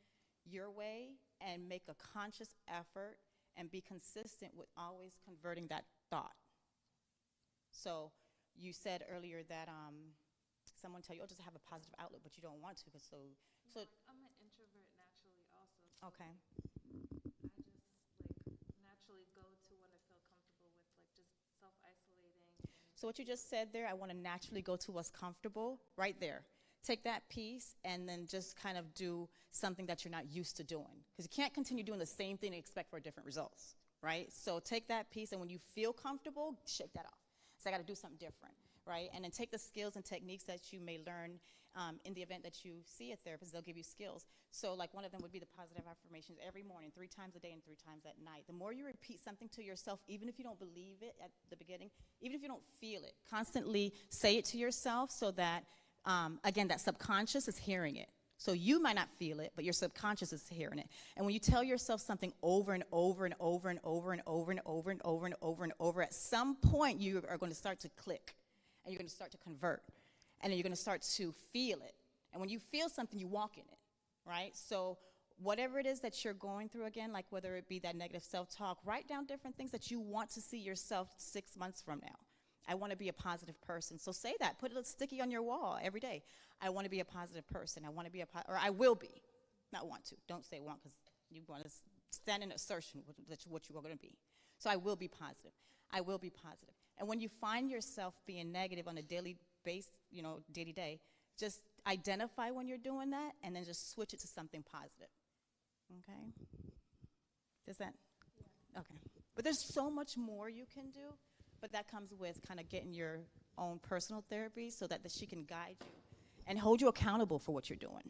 your way and make a conscious effort and be consistent with always converting that thought. So you said earlier that someone tell you, oh, just have a positive outlook, but you don't want to, because so I'm an introvert naturally also. So okay. I just naturally go to what I feel comfortable with, just self-isolating. So what you just said there, I want to naturally go to what's comfortable, right there. Take that piece and then just kind of do something that you're not used to doing. Because you can't continue doing the same thing and expect for different results, right? So take that piece, and when you feel comfortable, shake that off. So I got to do something different, right? And then take the skills and techniques that you may learn in the event that you see a therapist. They'll give you skills. So like one of them would be the positive affirmations every morning, 3 times a day and 3 times at night. The more you repeat something to yourself, even if you don't believe it at the beginning, even if you don't feel it, constantly say it to yourself so that, again, that subconscious is hearing it. So you might not feel it, but your subconscious is hearing it. And when you tell yourself something over and over and over and over and over and over and over and over and over, at some point you are going to start to click, and you're going to start to convert, and then you're going to start to feel it. And when you feel something, you walk in it, right? So whatever it is that you're going through, again, like whether it be that negative self-talk, write down different things that you want to see yourself 6 months from now. I want to be a positive person. So say that. Put a sticky on your wall every day. I want to be a positive person. I want to be or I will be. Not want to. Don't say want, because you want to stand in assertion that's what you are going to be. So I will be positive. I will be positive. And when you find yourself being negative on a daily basis, day-to-day, just identify when you're doing that and then just switch it to something positive. Okay? Does that? Yeah. Okay. But there's so much more you can do. But that comes with kind of getting your own personal therapy so that she can guide you and hold you accountable for what you're doing.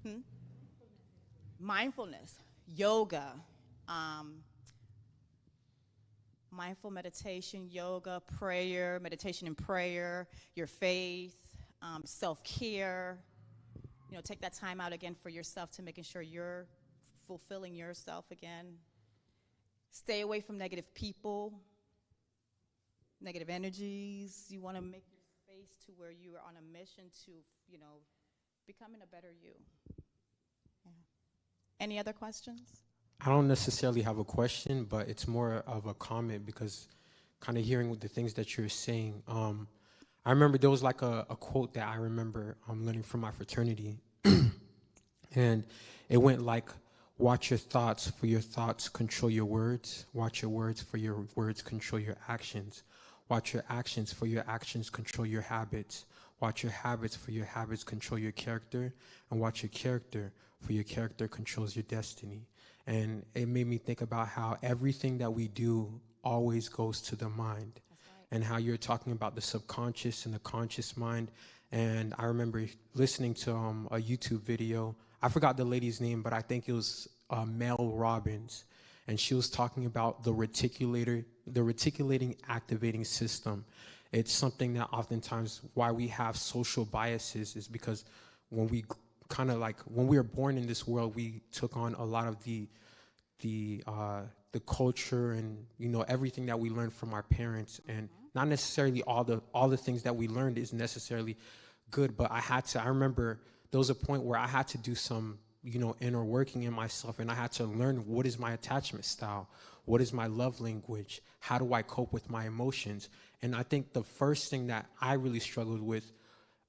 Thank you. Mindfulness, yoga, mindful meditation, yoga, prayer, meditation and prayer, your faith, self-care. Take that time out again for yourself to making sure you're fulfilling yourself again. Stay away from negative people. Negative energies. You want to make your space to where you are on a mission to, becoming a better you. Yeah. Any other questions? I don't necessarily have a question, but it's more of a comment, because kind of hearing the things that you're saying. I remember there was like a quote that I remember learning from my fraternity. And it went like, watch your thoughts, for your thoughts control your words. Watch your words, for your words control your actions. Watch your actions, for your actions control your habits. Watch your habits, for your habits control your character. And watch your character, for your character controls your destiny. And it made me think about how everything that we do always goes to the mind. That's right. And how you're talking about the subconscious and the conscious mind. And I remember listening to a YouTube video. I forgot the lady's name, but I think it was Mel Robbins. And she was talking about the reticulating activating system. It's something that oftentimes why we have social biases is because when we kind of like when we were born in this world, we took on a lot of the culture and, you know, everything that we learned from our parents, and not necessarily all the things that we learned is necessarily good, but I remember there was a point where I had to do some, you know, inner working in myself, and I had to learn what is my attachment style, what is my love language, how do I cope with my emotions. And I think the first thing that I really struggled with,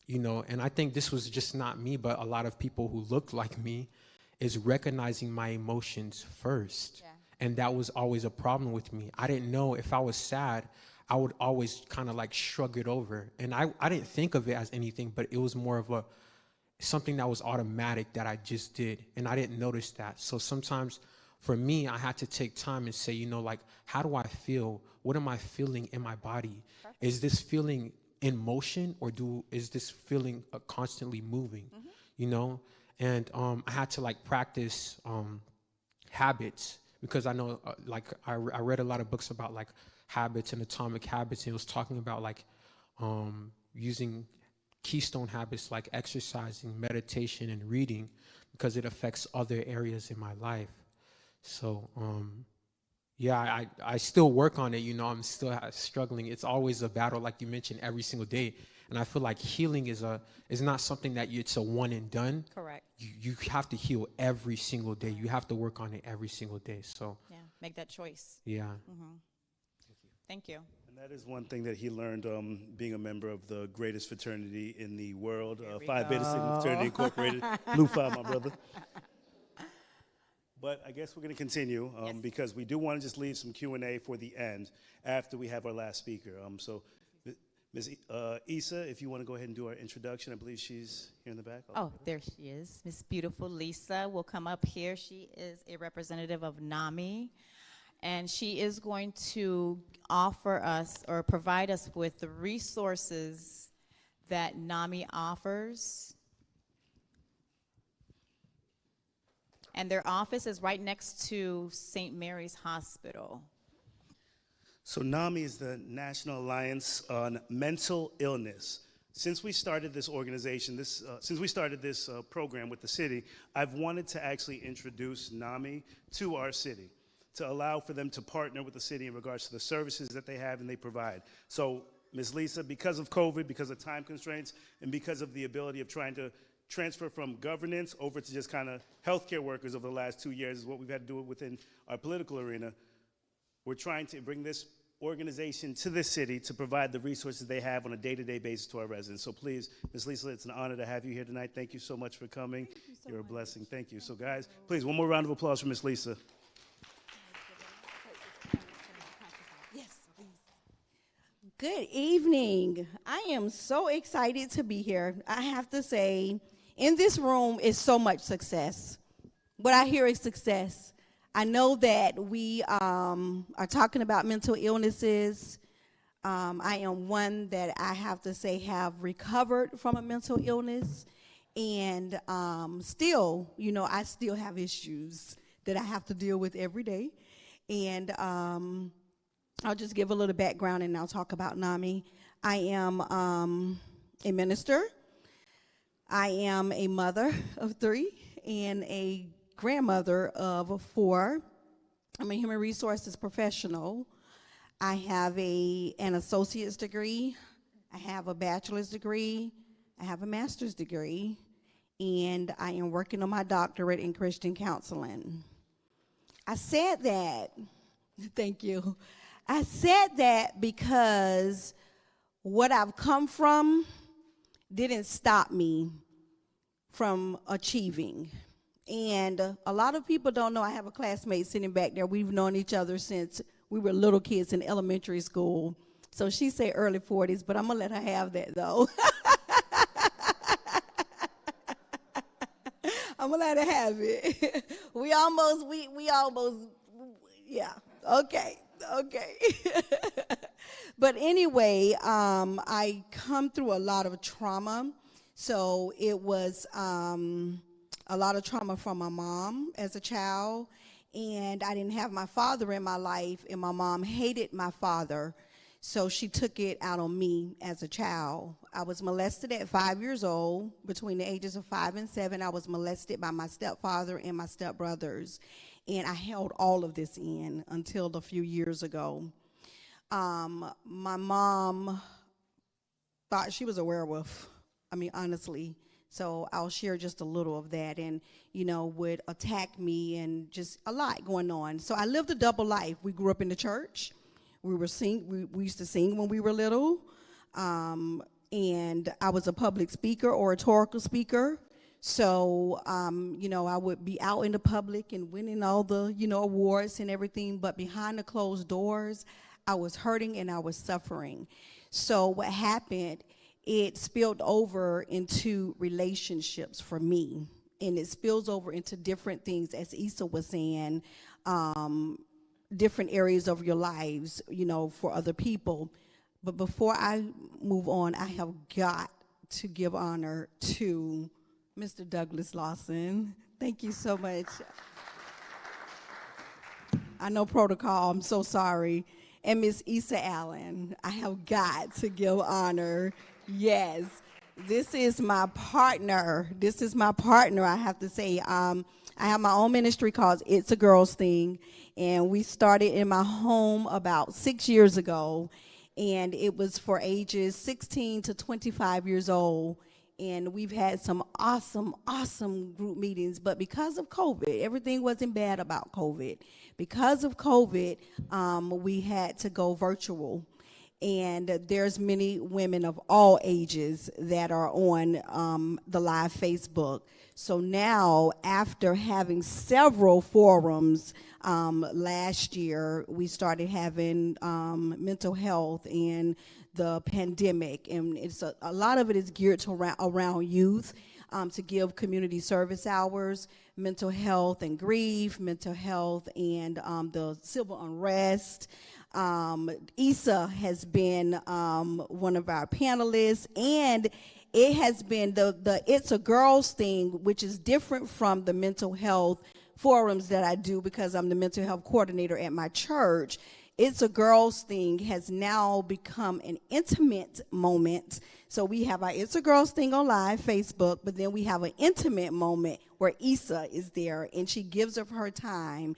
you know, and I think this was just not me, but a lot of people who looked like me, is recognizing my emotions first. Yeah. And that was always a problem with me. I didn't know if I was sad, I would always kind of like shrug it over. And I didn't think of it as anything, but it was more of something that was automatic that I just did. And I didn't notice that. So sometimes for me, I had to take time and say, you know, like, how do I feel? What am I feeling in my body? Perfect. Is this feeling in motion, or is this feeling constantly moving? Mm-hmm. You know? And I had to like practice habits, because I know I read a lot of books about like habits and atomic habits, and it was talking about like using keystone habits like exercising, meditation, and reading, because it affects other areas in my life. So yeah, I still work on it. You know, I'm still struggling. It's always a battle, like you mentioned, every single day. And I feel like healing is not something that it's a one and done. Correct. You have to heal every single day. You have to work on it every single day. So yeah, make that choice. Yeah. Mm-hmm. Thank you. And that is one thing that he learned being a member of the greatest fraternity in the world, Phi Beta Sigma Fraternity Incorporated. Blue Phi, my brother. But I guess we're going to continue because we do want to just leave some Q&A for the end after we have our last speaker. So Ms. Issa, if you want to go ahead and do our introduction. I believe she's here in the back. Oh, there she is. Miss Beautiful Lisa will come up here. She is a representative of Nami, and she is going to offer us or provide us with the resources that Nami offers. And their office is right next to St. Mary's Hospital. So NAMI is the National Alliance on Mental Illness. Since we started this organization, since we started this program with the city, I've wanted to actually introduce NAMI to our city, to allow for them to partner with the city in regards to the services that they have and they provide. So Ms. Lisa, because of COVID, because of time constraints, and because of the ability of trying to transfer from governance over to just kind of healthcare workers over the last 2 years is what we've had to do within our political arena. We're trying to bring this organization to the city to provide the resources they have on a day-to-day basis to our residents. So please, Ms. Lisa, it's an honor to have you here tonight. Thank you so much for coming. You're a blessing. Thank you. So guys, please, one more round of applause for Ms. Lisa. Yes, please. Good evening. I am so excited to be here. I have to say, in this room is so much success. What I hear is success. I know that we are talking about mental illnesses. I am one that I have to say have recovered from a mental illness. And still, you know, I still have issues that I have to deal with every day. And I'll just give a little background and I'll talk about NAMI. I am a minister. I am a mother of 3 and a grandmother of 4. I'm a human resources professional. I have an associate's degree. I have a bachelor's degree. I have a master's degree. And I am working on my doctorate in Christian counseling. I said that, thank you. I said that because what I've come from didn't stop me from achieving. And a lot of people don't know I have a classmate sitting back there. We've known each other since we were little kids in elementary school. So she said early 40s, but I'm going to let her have that, though. I'm going to let her have it. We almost, yeah, okay. But anyway, I come through a lot of trauma. So it was a lot of trauma from my mom as a child, and I didn't have my father in my life, and my mom hated my father. So she took it out on me as a child. I was molested at 5 years old. Between the ages of 5 and 7, I was molested by my stepfather and my stepbrothers. And I held all of this in until a few years ago. My mom thought she was a werewolf. I mean, honestly. So I'll share just a little of that, and, would attack me and just a lot going on. So I lived a double life. We grew up in the church. We used to sing when we were little. And I was a public speaker, oratorical speaker. So, I would be out in the public and winning all the, awards and everything. But behind the closed doors, I was hurting and I was suffering. So what happened, it spilled over into relationships for me. And it spills over into different things, as Issa was saying, different areas of your lives, for other people. But before I move on, I have got to give honor to Mr. Douglas Lawson. Thank you so much. I know protocol, I'm so sorry. And Miss Issa Allen, I have got to give honor. Yes, this is my partner. I have to say. I have my own ministry called It's a Girls Thing, and we started in my home about 6 years ago, and it was for ages 16 to 25 years old. And we've had some awesome group meetings. But because of COVID, everything wasn't bad about COVID. Because of COVID, we had to go virtual. And there's many women of all ages that are on the live Facebook. So now, after having several forums last year, we started having mental health and the pandemic, and it's a lot of it is geared to around youth, to give community service hours, mental health and grief, mental health and the civil unrest. Issa has been one of our panelists, and it has been the It's a Girls Thing, which is different from the mental health forums that I do because I'm the mental health coordinator at my church. It's a Girls Thing has now become an intimate moment. So we have our It's a Girls Thing on live Facebook, but then we have an intimate moment where Issa is there, and she gives of her time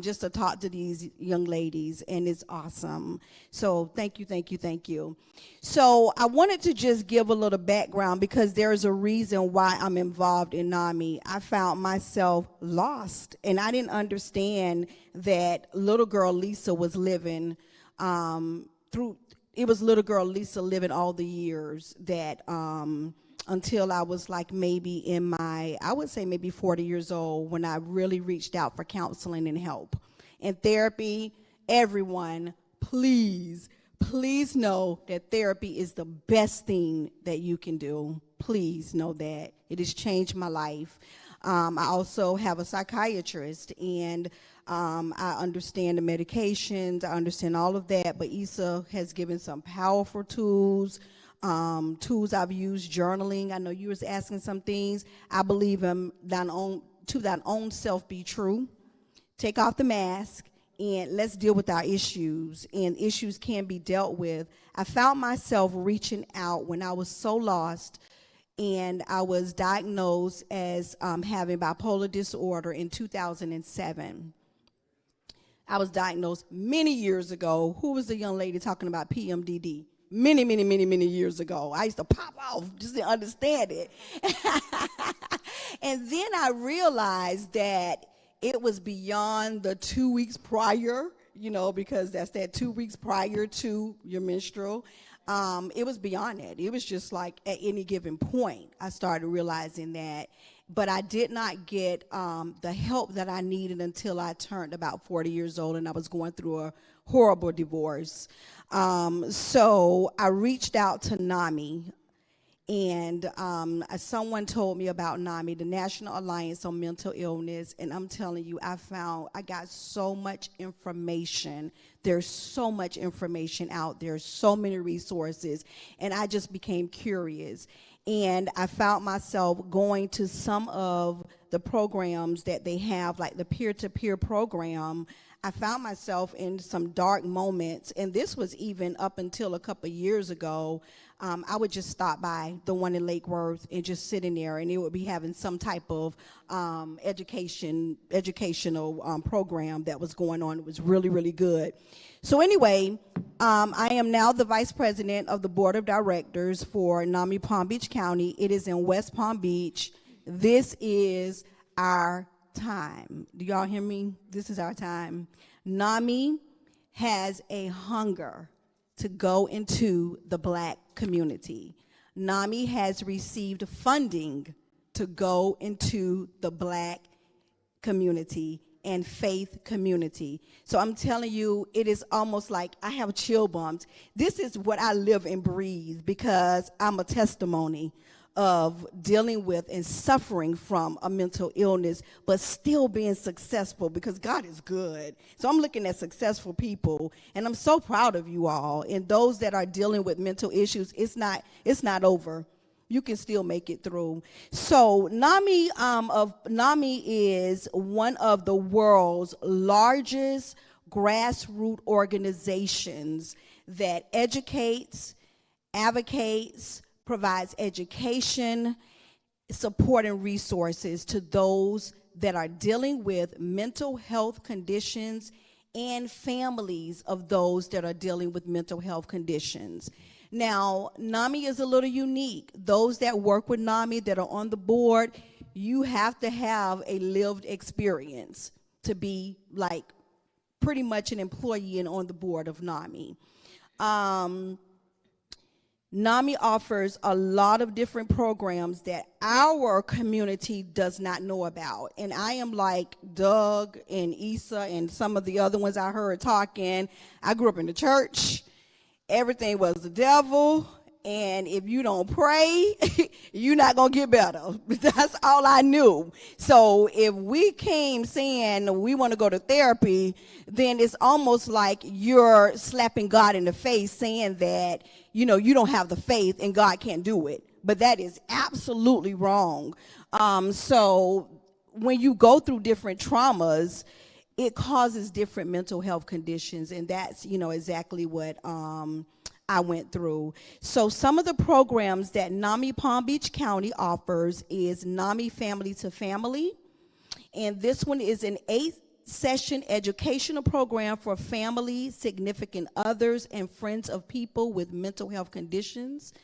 just to talk to these young ladies, and it's awesome. So thank you. So I wanted to just give a little background because there's a reason why I'm involved in NAMI. I found myself lost, and I didn't understand that little girl Lisa was living it was little girl Lisa living all the years that until I was like maybe in my, I would say maybe 40 years old, when I really reached out for counseling and help. And therapy, everyone, please know that therapy is the best thing that you can do. Please know that. It has changed my life. I also have a psychiatrist, and I understand the medications, I understand all of that, but Issa has given some powerful tools I've used, journaling. I know you was asking some things. I believe in to thine own self be true. Take off the mask, and let's deal with our issues, and issues can be dealt with. I found myself reaching out when I was so lost, and I was diagnosed as having bipolar disorder in 2007. I was diagnosed many years ago. Who was the young lady talking about PMDD? Many years ago. I used to pop off, just didn't understand it. And then I realized that it was beyond the 2 weeks prior, because that's that 2 weeks prior to your menstrual. It was beyond that. It was just like at any given point, I started realizing that. But I did not get the help that I needed until I turned about 40 years old, and I was going through a horrible divorce. So I reached out to NAMI, and someone told me about NAMI, the National Alliance on Mental Illness, and I'm telling you, I got so much information. There's so much information out there, so many resources, and I just became curious. And I found myself going to some of the programs that they have, like the peer-to-peer program. I found myself in some dark moments, and this was even up until a couple of years ago. I would just stop by the one in Lake Worth and just sit in there, and it would be having some type of educational program that was going on. It was really, really good. So anyway, I am now the vice president of the board of directors for Nami Palm Beach County. It is in West Palm Beach. This is our time. Do y'all hear me? This is our time. Nami has a hunger to go into the Black community. Nami has received funding to go into the Black community and faith community. So I'm telling you, it is almost like I have chill bumps. This is what I live and breathe, because I'm a testimony of dealing with and suffering from a mental illness, but still being successful, because God is good. So I'm looking at successful people, and I'm so proud of you all. And those that are dealing with mental issues, it's not over. You can still make it through. So Nami is one of the world's largest grassroots organizations that educates, advocates, provides education, support, and resources to those that are dealing with mental health conditions and families of those that are dealing with mental health conditions. Now, Nami is a little unique. Those that work with Nami, that are on the board, you have to have a lived experience to be like pretty much an employee and on the board of Nami. Nami offers a lot of different programs that our community does not know about. And I am like Doug and Issa and some of the other ones I heard talking. I grew up in the church. Everything was the devil. And if you don't pray, you're not going to get better. That's all I knew. So if we came saying we want to go to therapy, then it's almost like you're slapping God in the face, saying that, you know, you don't have the faith and God can't do it. But that is absolutely wrong. So when you go through different traumas, it causes different mental health conditions. And that's, you know, exactly what I went through. So some of the programs that Nami Palm Beach County offers is Nami Family to Family. And this one is an 8-session educational program for families, significant others, and friends of people with mental health conditions.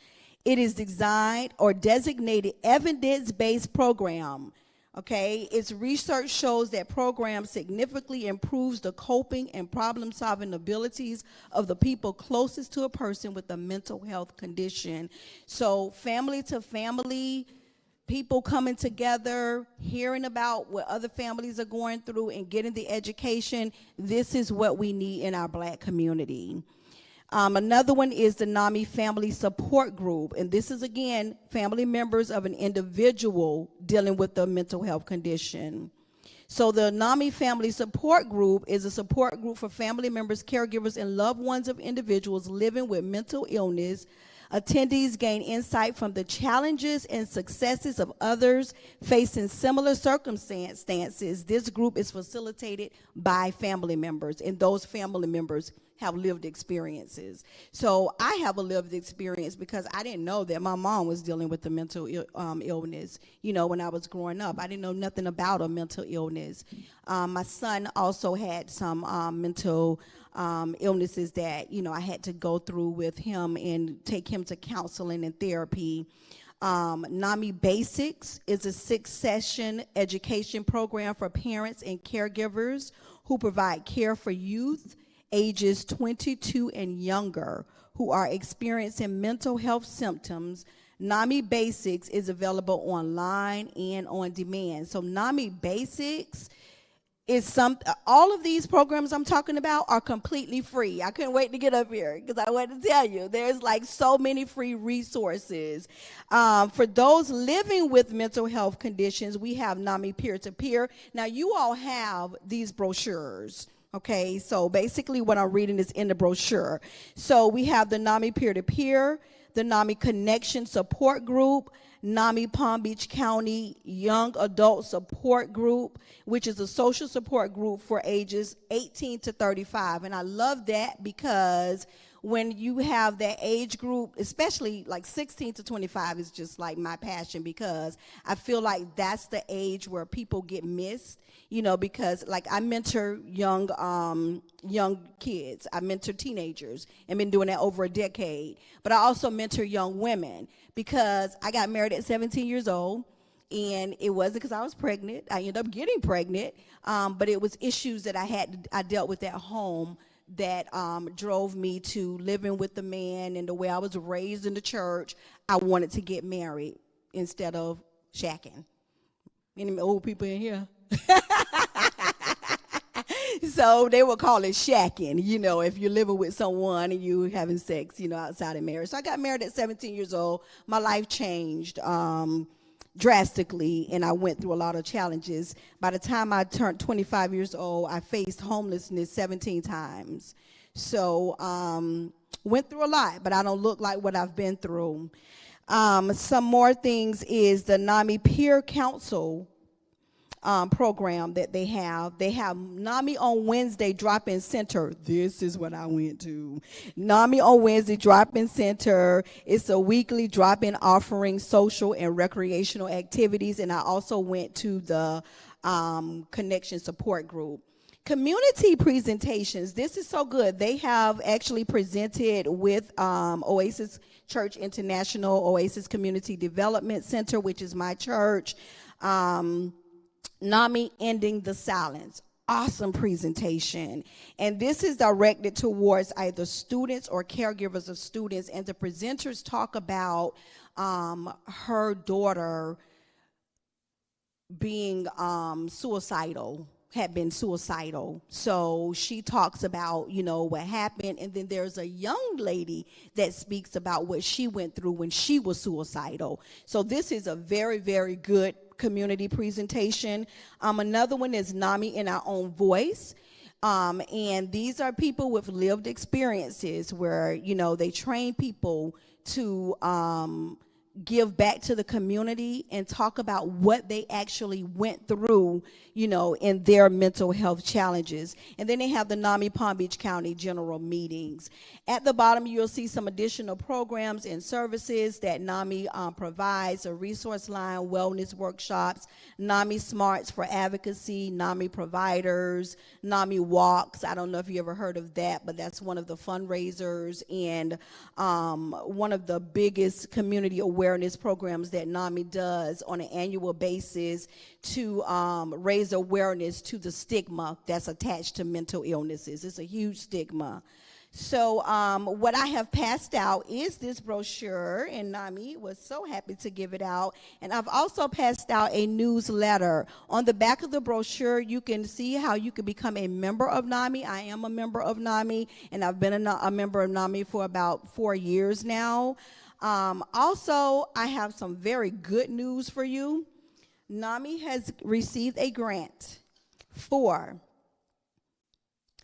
It is designed or designated evidence-based program. Okay, its research shows that program significantly improves the coping and problem-solving abilities of the people closest to a person with a mental health condition. So family to family, people coming together, hearing about what other families are going through and getting the education, this is what we need in our Black community. Another one is the Nami Family Support Group, and this is, again, family members of an individual dealing with a mental health condition. So the Nami Family Support Group is a support group for family members, caregivers, and loved ones of individuals living with mental illness. Attendees gain insight from the challenges and successes of others facing similar circumstances. This group is facilitated by family members, and those family members have lived experiences. So I have a lived experience because I didn't know that my mom was dealing with the mental illness, you know, when I was growing up. I didn't know nothing about a mental illness. My son also had some mental illnesses that, you know, I had to go through with him and take him to counseling and therapy. Nami Basics is a 6-session education program for parents and caregivers who provide care for youth ages 22 and younger who are experiencing mental health symptoms. Nami Basics is available online and on demand. So Nami Basics is all of these programs I'm talking about are completely free. I couldn't wait to get up here because I wanted to tell you there's like so many free resources. For those living with mental health conditions, we have Nami Peer-to-Peer. Now you all have these brochures. Okay, so basically what I'm reading is in the brochure. So we have the Nami Peer-to-Peer, the Nami Connection Support Group, Nami Palm Beach County Young Adult Support Group, which is a social support group for ages 18 to 35. And I love that because when you have that age group, especially like 16 to 25 is just like my passion, because I feel like that's the age where people get missed, you know, because like I mentor young kids, I mentor teenagers, and been doing that over a decade. But I also mentor young women because I got married at 17 years old. And it wasn't because I was pregnant. I ended up getting pregnant, but it was issues that I dealt with at home that drove me to living with the man, and the way I was raised in the church. I wanted to get married instead of shacking. Any old people in here? So they would call it shacking, you know, if you're living with someone and you having sex, you know, outside of marriage. So I got married at 17 years old. My life changed drastically, and I went through a lot of challenges. By the time I turned 25 years old, I faced homelessness 17 times. So went through a lot, but I don't look like what I've been through. Some more things is the Nami Peer Council program that they have. They have Nami on Wednesday Drop-In Center. This is what I went to. Nami on Wednesday Drop-In Center. It's a weekly drop-in offering social and recreational activities. And I also went to the Connection Support Group. Community presentations. This is so good. They have actually presented with Oasis Church International, Oasis Community Development Center, which is my church. Nami Ending the Silence. Awesome presentation. And this is directed towards either students or caregivers of students. And the presenters talk about her daughter being suicidal, had been suicidal. So she talks about, you know, what happened. And then there's a young lady that speaks about what she went through when she was suicidal. So this is a very, very good community presentation. Another one is Nami in Our Own Voice. And these are people with lived experiences where, you know, they train people to give back to the community and talk about what they actually went through, you know, in their mental health challenges. And then they have the Nami Palm Beach County General Meetings. At the bottom, you'll see some additional programs and services that Nami provides: a resource line, wellness workshops, Nami Smarts for advocacy, Nami Providers, Nami Walks. I don't know if you ever heard of that, but that's one of the fundraisers and one of the biggest community awareness programs that Nami does on an annual basis to raise awareness to the stigma that's attached to mental illnesses. It's a huge stigma. So what I have passed out is this brochure, and Nami was so happy to give it out. And I've also passed out a newsletter. On the back of the brochure, you can see how you can become a member of Nami. I am a member of Nami, and I've been a member of Nami for about 4 years now. Also, I have some very good news for you. Nami has received a grant for,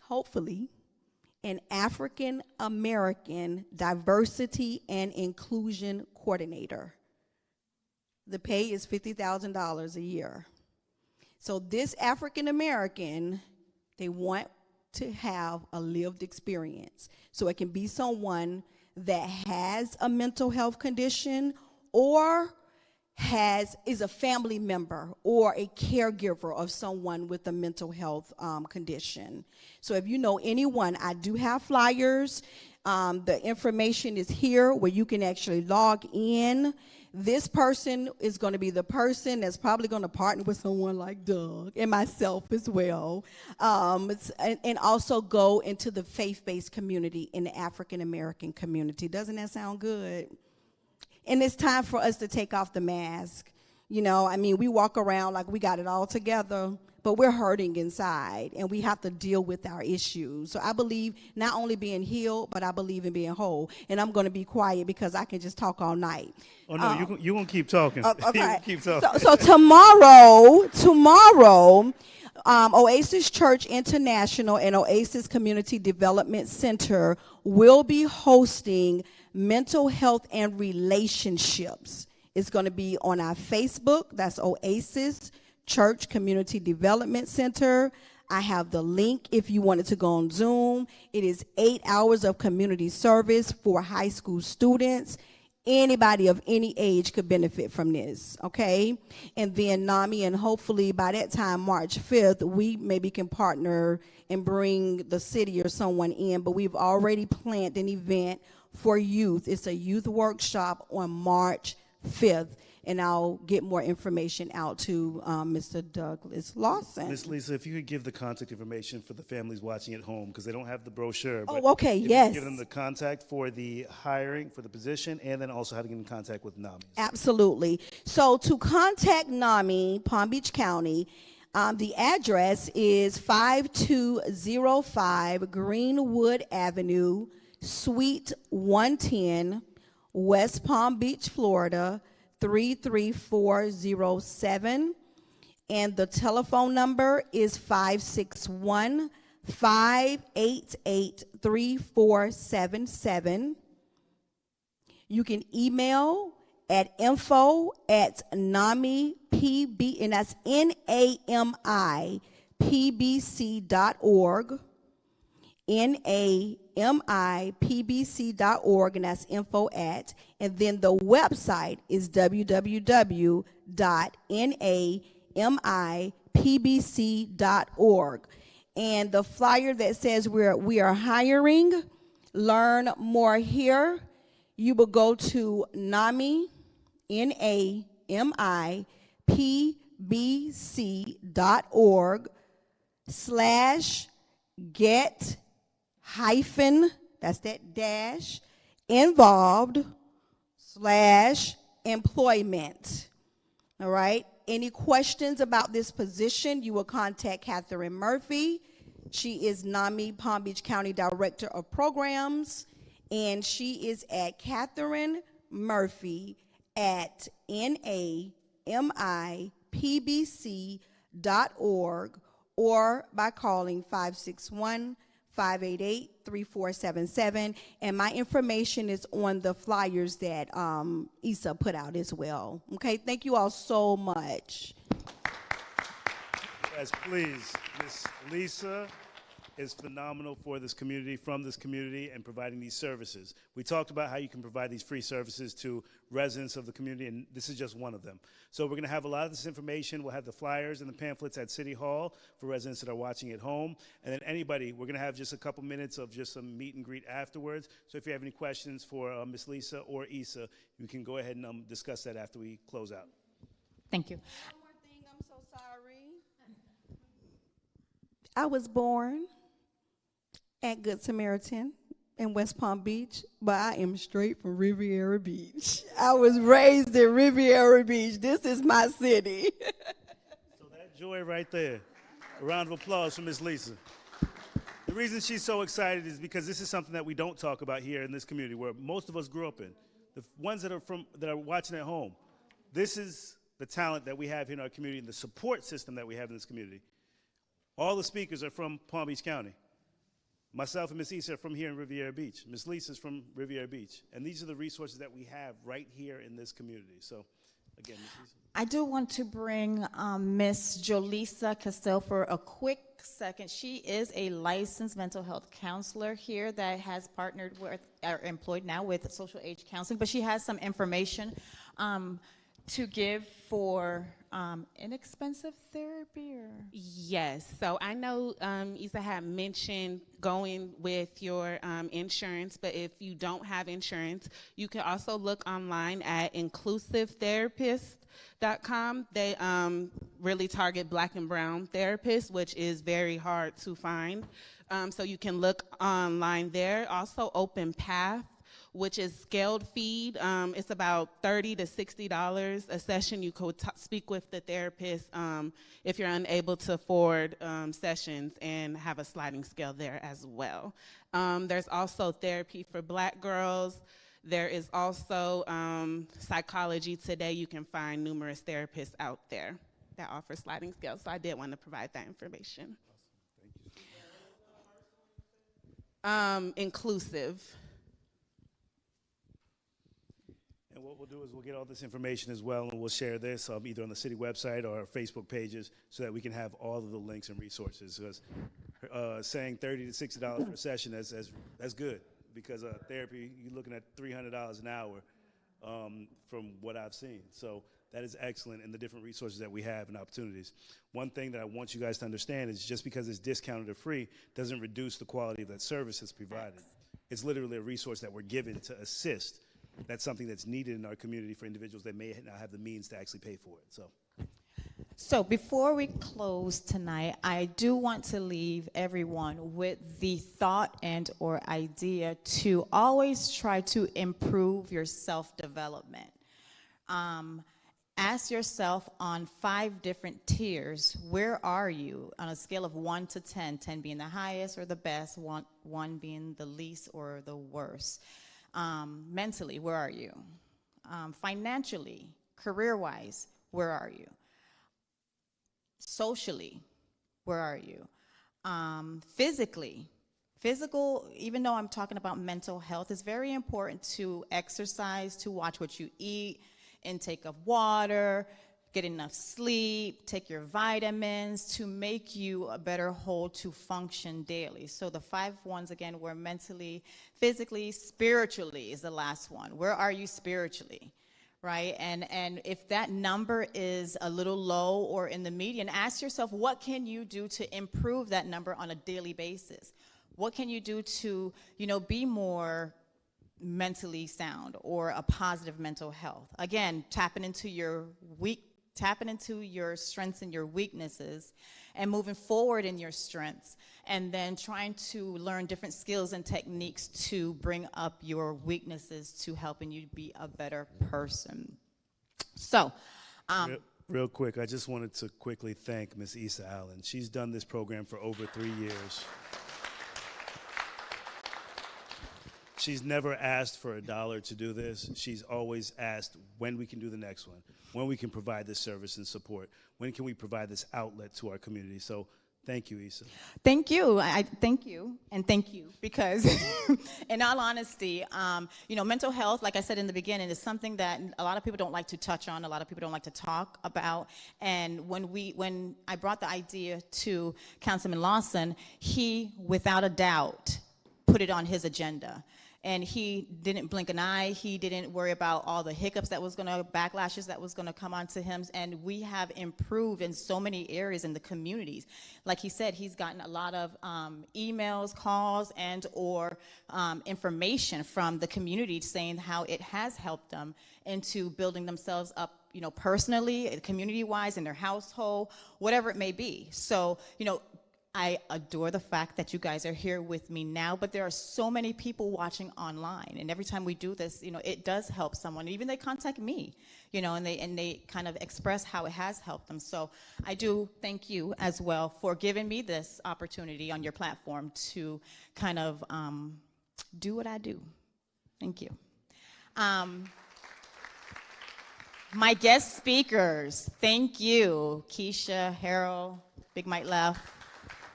hopefully, an African American diversity and inclusion coordinator. The pay is $50,000 a year. So this African American, they want to have a lived experience. So it can be someone that has a mental health condition or is a family member or a caregiver of someone with a mental health condition. So if you know anyone, I do have flyers. The information is here where you can actually log in. This person is going to be the person that's probably going to partner with someone like Doug and myself as well, and also go into the faith-based community in the African-American community. Doesn't that sound good? And it's time for us to take off the mask. You know, I mean, we walk around like we got it all together, but we're hurting inside, and we have to deal with our issues. So I believe not only being healed, but I believe in being whole. And I'm going to be quiet because I can just talk all night. Oh, no, you're going to keep talking. Okay. Keep talking. So tomorrow, Oasis Church International and Oasis Community Development Center will be hosting mental health and relationships. It's going to be on our Facebook. That's Oasis Church Community Development Center. I have the link if you wanted to go on Zoom. It is 8 hours of community service for high school students. Anybody of any age could benefit from this, okay? And then NAMI, and hopefully by that time, March 5th, we maybe can partner and bring the city or someone in, but we've already planned an event for youth. It's a youth workshop on March 5th, and I'll get more information out to Mr. Douglas Lawson. Miss Lisa, if you could give the contact information for the families watching at home, because they don't have the brochure. But Oh, okay, if yes. You give them the contact for the hiring, for the position, and then also how to get in contact with NAMI. Absolutely. So to contact NAMI, Palm Beach County, the address is 5205 Greenwood Avenue, Suite 110, West Palm Beach, Florida, 33407. And the telephone number is 561-588-3477. You can email at info@NAMIPB, and that's NAMIPBC.org. NAMIPBC.org, and that's info at. And then the website is www.namipbc.org. And the flyer that says we are hiring, learn more here, you will go to NAMI, NAMIPBC.org /get hyphen, that's that dash, involved /employment. All right. Any questions about this position, you will contact Catherine Murphy. She is NAMI Palm Beach County Director of Programs, and she is at Catherine Murphy at NAMIPBC.org, or by calling 561-588-3477. And my information is on the flyers that Issa put out as well. Okay, thank you all so much. Yes, please. Miss Lisa is phenomenal for this community, from this community, and providing these services. We talked about how you can provide these free services to residents of the community, and this is just one of them. So we're going to have a lot of this information. We'll have the flyers and the pamphlets at City Hall for residents that are watching at home. And then anybody, we're going to have just a couple minutes of just some meet and greet afterwards. So if you have any questions for Miss Lisa or Issa, you can go ahead and discuss that after we close out. Thank you. One more thing, I'm so sorry. I was born at Good Samaritan in West Palm Beach, but I am straight from Riviera Beach. I was raised in Riviera Beach. This is my city. So that joy right there. A round of applause for Miss Lisa. The reason she's so excited is because this is something that we don't talk about here in this community, where most of us grew up in. The ones that are watching at home, this is the talent that we have here in our community and the support system that we have in this community. All the speakers are from Palm Beach County. Myself and Miss Issa are from here in Riviera Beach. Miss Lisa's from Riviera Beach. And these are the resources that we have right here in this community. So, again, Miss Lisa. I do want to bring Miss Jolisa Castell for a quick second. She is a licensed mental health counselor here that has partnered with, or employed now with social age counseling, but she has some information to give for inexpensive therapy? Or? Yes. So I know Issa had mentioned going with your insurance, but if you don't have insurance, you can also look online at inclusivetherapist.com. They really target Black and brown therapists, which is very hard to find. So you can look online there. Also Open Path, which is scaled feed. It's about $30 to $60 a session. You could speak with the therapist if you're unable to afford sessions, and have a sliding scale there as well. There's also therapy for Black girls. There is also Psychology Today. You can find numerous therapists out there that offer sliding scales. So I did want to provide that information. Inclusive. And what we'll do is we'll get all this information as well, and we'll share this either on the city website or our Facebook pages so that we can have all of the links and resources. Because saying $30 to $60 per session, that's good. Because therapy, you're looking at $300 an hour from what I've seen. So that is excellent in the different resources that we have and opportunities. One thing that I want you guys to understand is just because it's discounted or free doesn't reduce the quality of that service that's provided. It's literally a resource that we're given to assist. That's something that's needed in our community for individuals that may not have the means to actually pay for it. So before we close tonight, I do want to leave everyone with the thought and or idea to always try to improve your self-development. Ask yourself on 5 different tiers, where are you on a scale of 1 to 10, 10 being the highest or the best, 1 being the least or the worst. Mentally, where are you? Financially, career-wise, where are you? Socially, where are you? Physically, even though I'm talking about mental health, it's very important to exercise, to watch what you eat, intake of water, get enough sleep, take your vitamins to make you a better whole to function daily. So the 5 ones again were mentally, physically, spiritually is the last one. Where are you spiritually? Right? And if that number is a little low or in the median, ask yourself, what can you do to improve that number on a daily basis? What can you do to, be more mentally sound or a positive mental health? Again, tapping into your strengths and your weaknesses and moving forward in your strengths, and then trying to learn different skills and techniques to bring up your weaknesses to helping you be a better person. So, real quick, I just wanted to quickly thank Ms. Issa Allen. She's done this program for over 3 years. She's never asked for $1 to do this. She's always asked when we can do the next one, when we can provide this service and support, when can we provide this outlet to our community. So thank you, Issa. Thank you. I thank you, and thank you, because in all honesty, mental health, like I said in the beginning, is something that a lot of people don't like to touch on, a lot of people don't like to talk about. And when I brought the idea to Councilman Lawson, he, without a doubt, put it on his agenda. And he didn't blink an eye. He didn't worry about all the hiccups backlashes that was going to come onto him. And we have improved in so many areas in the communities. Like he said, he's gotten a lot of emails, calls, and or information from the community saying how it has helped them into building themselves up, personally, community-wise, in their household, whatever it may be. So, I adore the fact that you guys are here with me now, but there are so many people watching online, and every time we do this, it does help someone. Even they contact me, and they kind of express how it has helped them. So I do thank you as well for giving me this opportunity on your platform to kind of do what I do. Thank you. My guest speakers, thank you, Keisha, Harold, Big Mike left.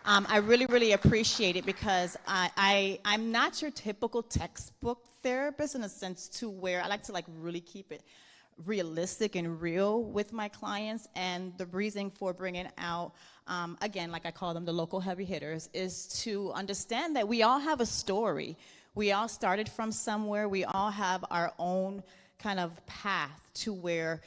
I really, really appreciate it, because I'm not your typical textbook therapist in a sense to where I like to really keep it realistic and real with my clients. And the reason for bringing out, again, like I call them the local heavy hitters, is to understand that we all have a story. We all started from somewhere. We all have our own kind of path to where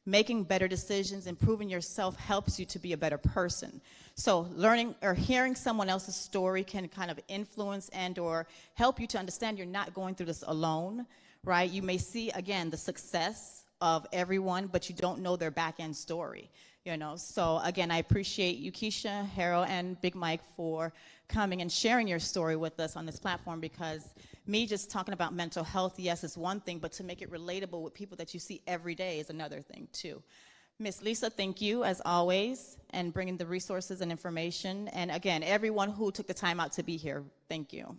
making better decisions, improving yourself helps you to be a better person. So learning or hearing someone else's story can kind of influence and or help you to understand you're not going through this alone, right? You may see, again, the success of everyone, but you don't know their back end story. You know, so again, I appreciate you, Keisha, Harold, and Big Mike for coming and sharing your story with us on this platform, because me just talking about mental health, yes, is one thing, but to make it relatable with people that you see every day is another thing too. Miss Lisa, thank you as always, and bringing the resources and information. And again, everyone who took the time out to be here, thank you.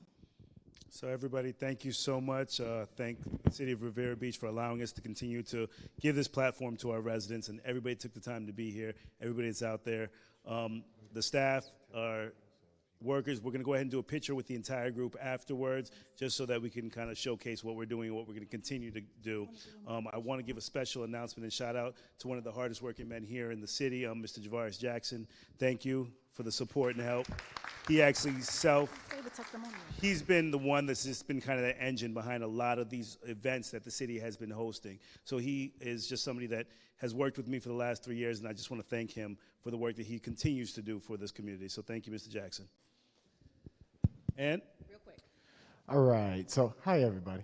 So everybody, thank you so much. Thank the City of Riviera Beach for allowing us to continue to give this platform to our residents, and everybody took the time to be here, everybody that's out there. The staff, our workers, we're gonna go ahead and do a picture with the entire group afterwards, just so that we can kind of showcase what we're doing and what we're gonna continue to do. I wanna give a special announcement and shout out to one of the hardest working men here in the city, Mr. Javaris Jackson. Thank you for the support and help. He actually he's been the one that's just been kind of the engine behind a lot of these events that the city has been hosting. So he is just somebody that has worked with me for the last 3 years, and I just want to thank him for the work that he continues to do for this community. So thank you, Mr. Jackson. And? Real quick. All right, so hi everybody.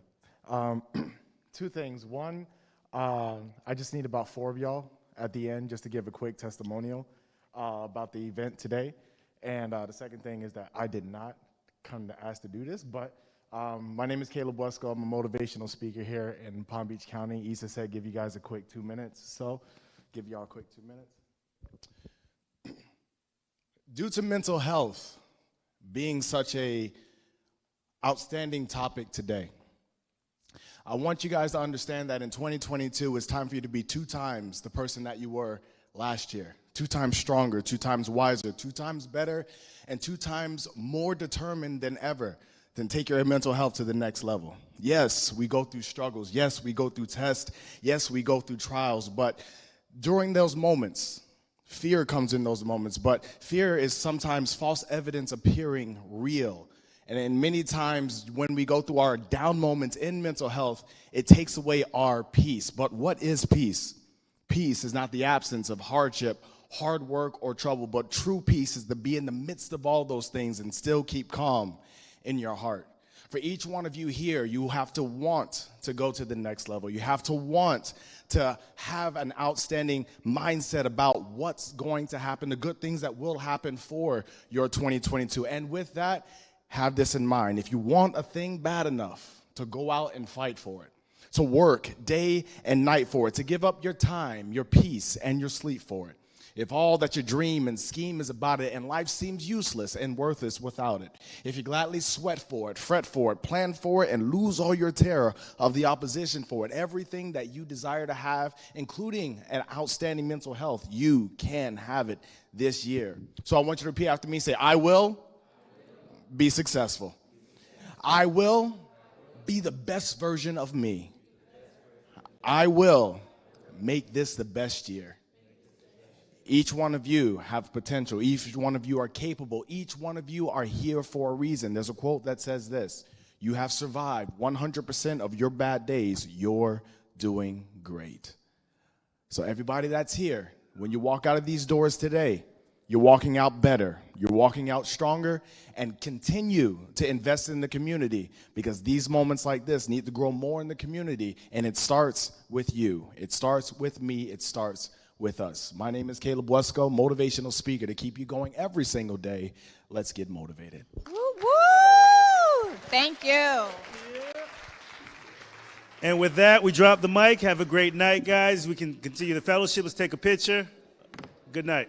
Two things. One, I just need about 4 of y'all at the end just to give a quick testimonial about the event today. And the second thing is that I did not come to ask to do this, but my name is Caleb Wesco. I'm a motivational speaker here in Palm Beach County. Issa said give you guys a quick 2 minutes, so give y'all a quick 2 minutes. Due to mental health being such a outstanding topic today, I want you guys to understand that in 2022, it's time for you to be 2 times the person that you were last year. 2 times stronger, 2 times wiser, 2 times better, and 2 times more determined than ever to take your mental health to the next level. Yes, we go through struggles. Yes, we go through tests. Yes, we go through trials. But during those moments, fear comes in those moments. But fear is sometimes false evidence appearing real. And many times when we go through our down moments in mental health, it takes away our peace. But what is peace? Peace is not the absence of hardship, hard work, or trouble, but true peace is to be in the midst of all those things and still keep calm in your heart. For each one of you here, you have to want to go to the next level. You have to want to have an outstanding mindset about what's going to happen, the good things that will happen for your 2022. And with that, have this in mind. If you want a thing bad enough, to go out and fight for it, to work day and night for it, to give up your time, your peace, and your sleep for it. If all that you dream and scheme is about it and life seems useless and worthless without it, if you gladly sweat for it, fret for it, plan for it, and lose all your terror of the opposition for it, everything that you desire to have, including an outstanding mental health, you can have it this year. So I want you to repeat after me. Say, I will be successful. I will be the best version of me. I will make this the best year. Each one of you have potential. Each one of you are capable. Each one of you are here for a reason. There's a quote that says this: you have survived 100% of your bad days. You're doing great. So everybody that's here, when you walk out of these doors today, you're walking out better. You're walking out stronger, and continue to invest in the community, because these moments like this need to grow more in the community, and it starts with you. It starts with me. It starts with us. My name is Caleb Wesco, motivational speaker to keep you going every single day. Let's get motivated. Woo, woo! Thank you. And with that, we drop the mic. Have a great night, guys. We can continue the fellowship. Let's take a picture. Good night.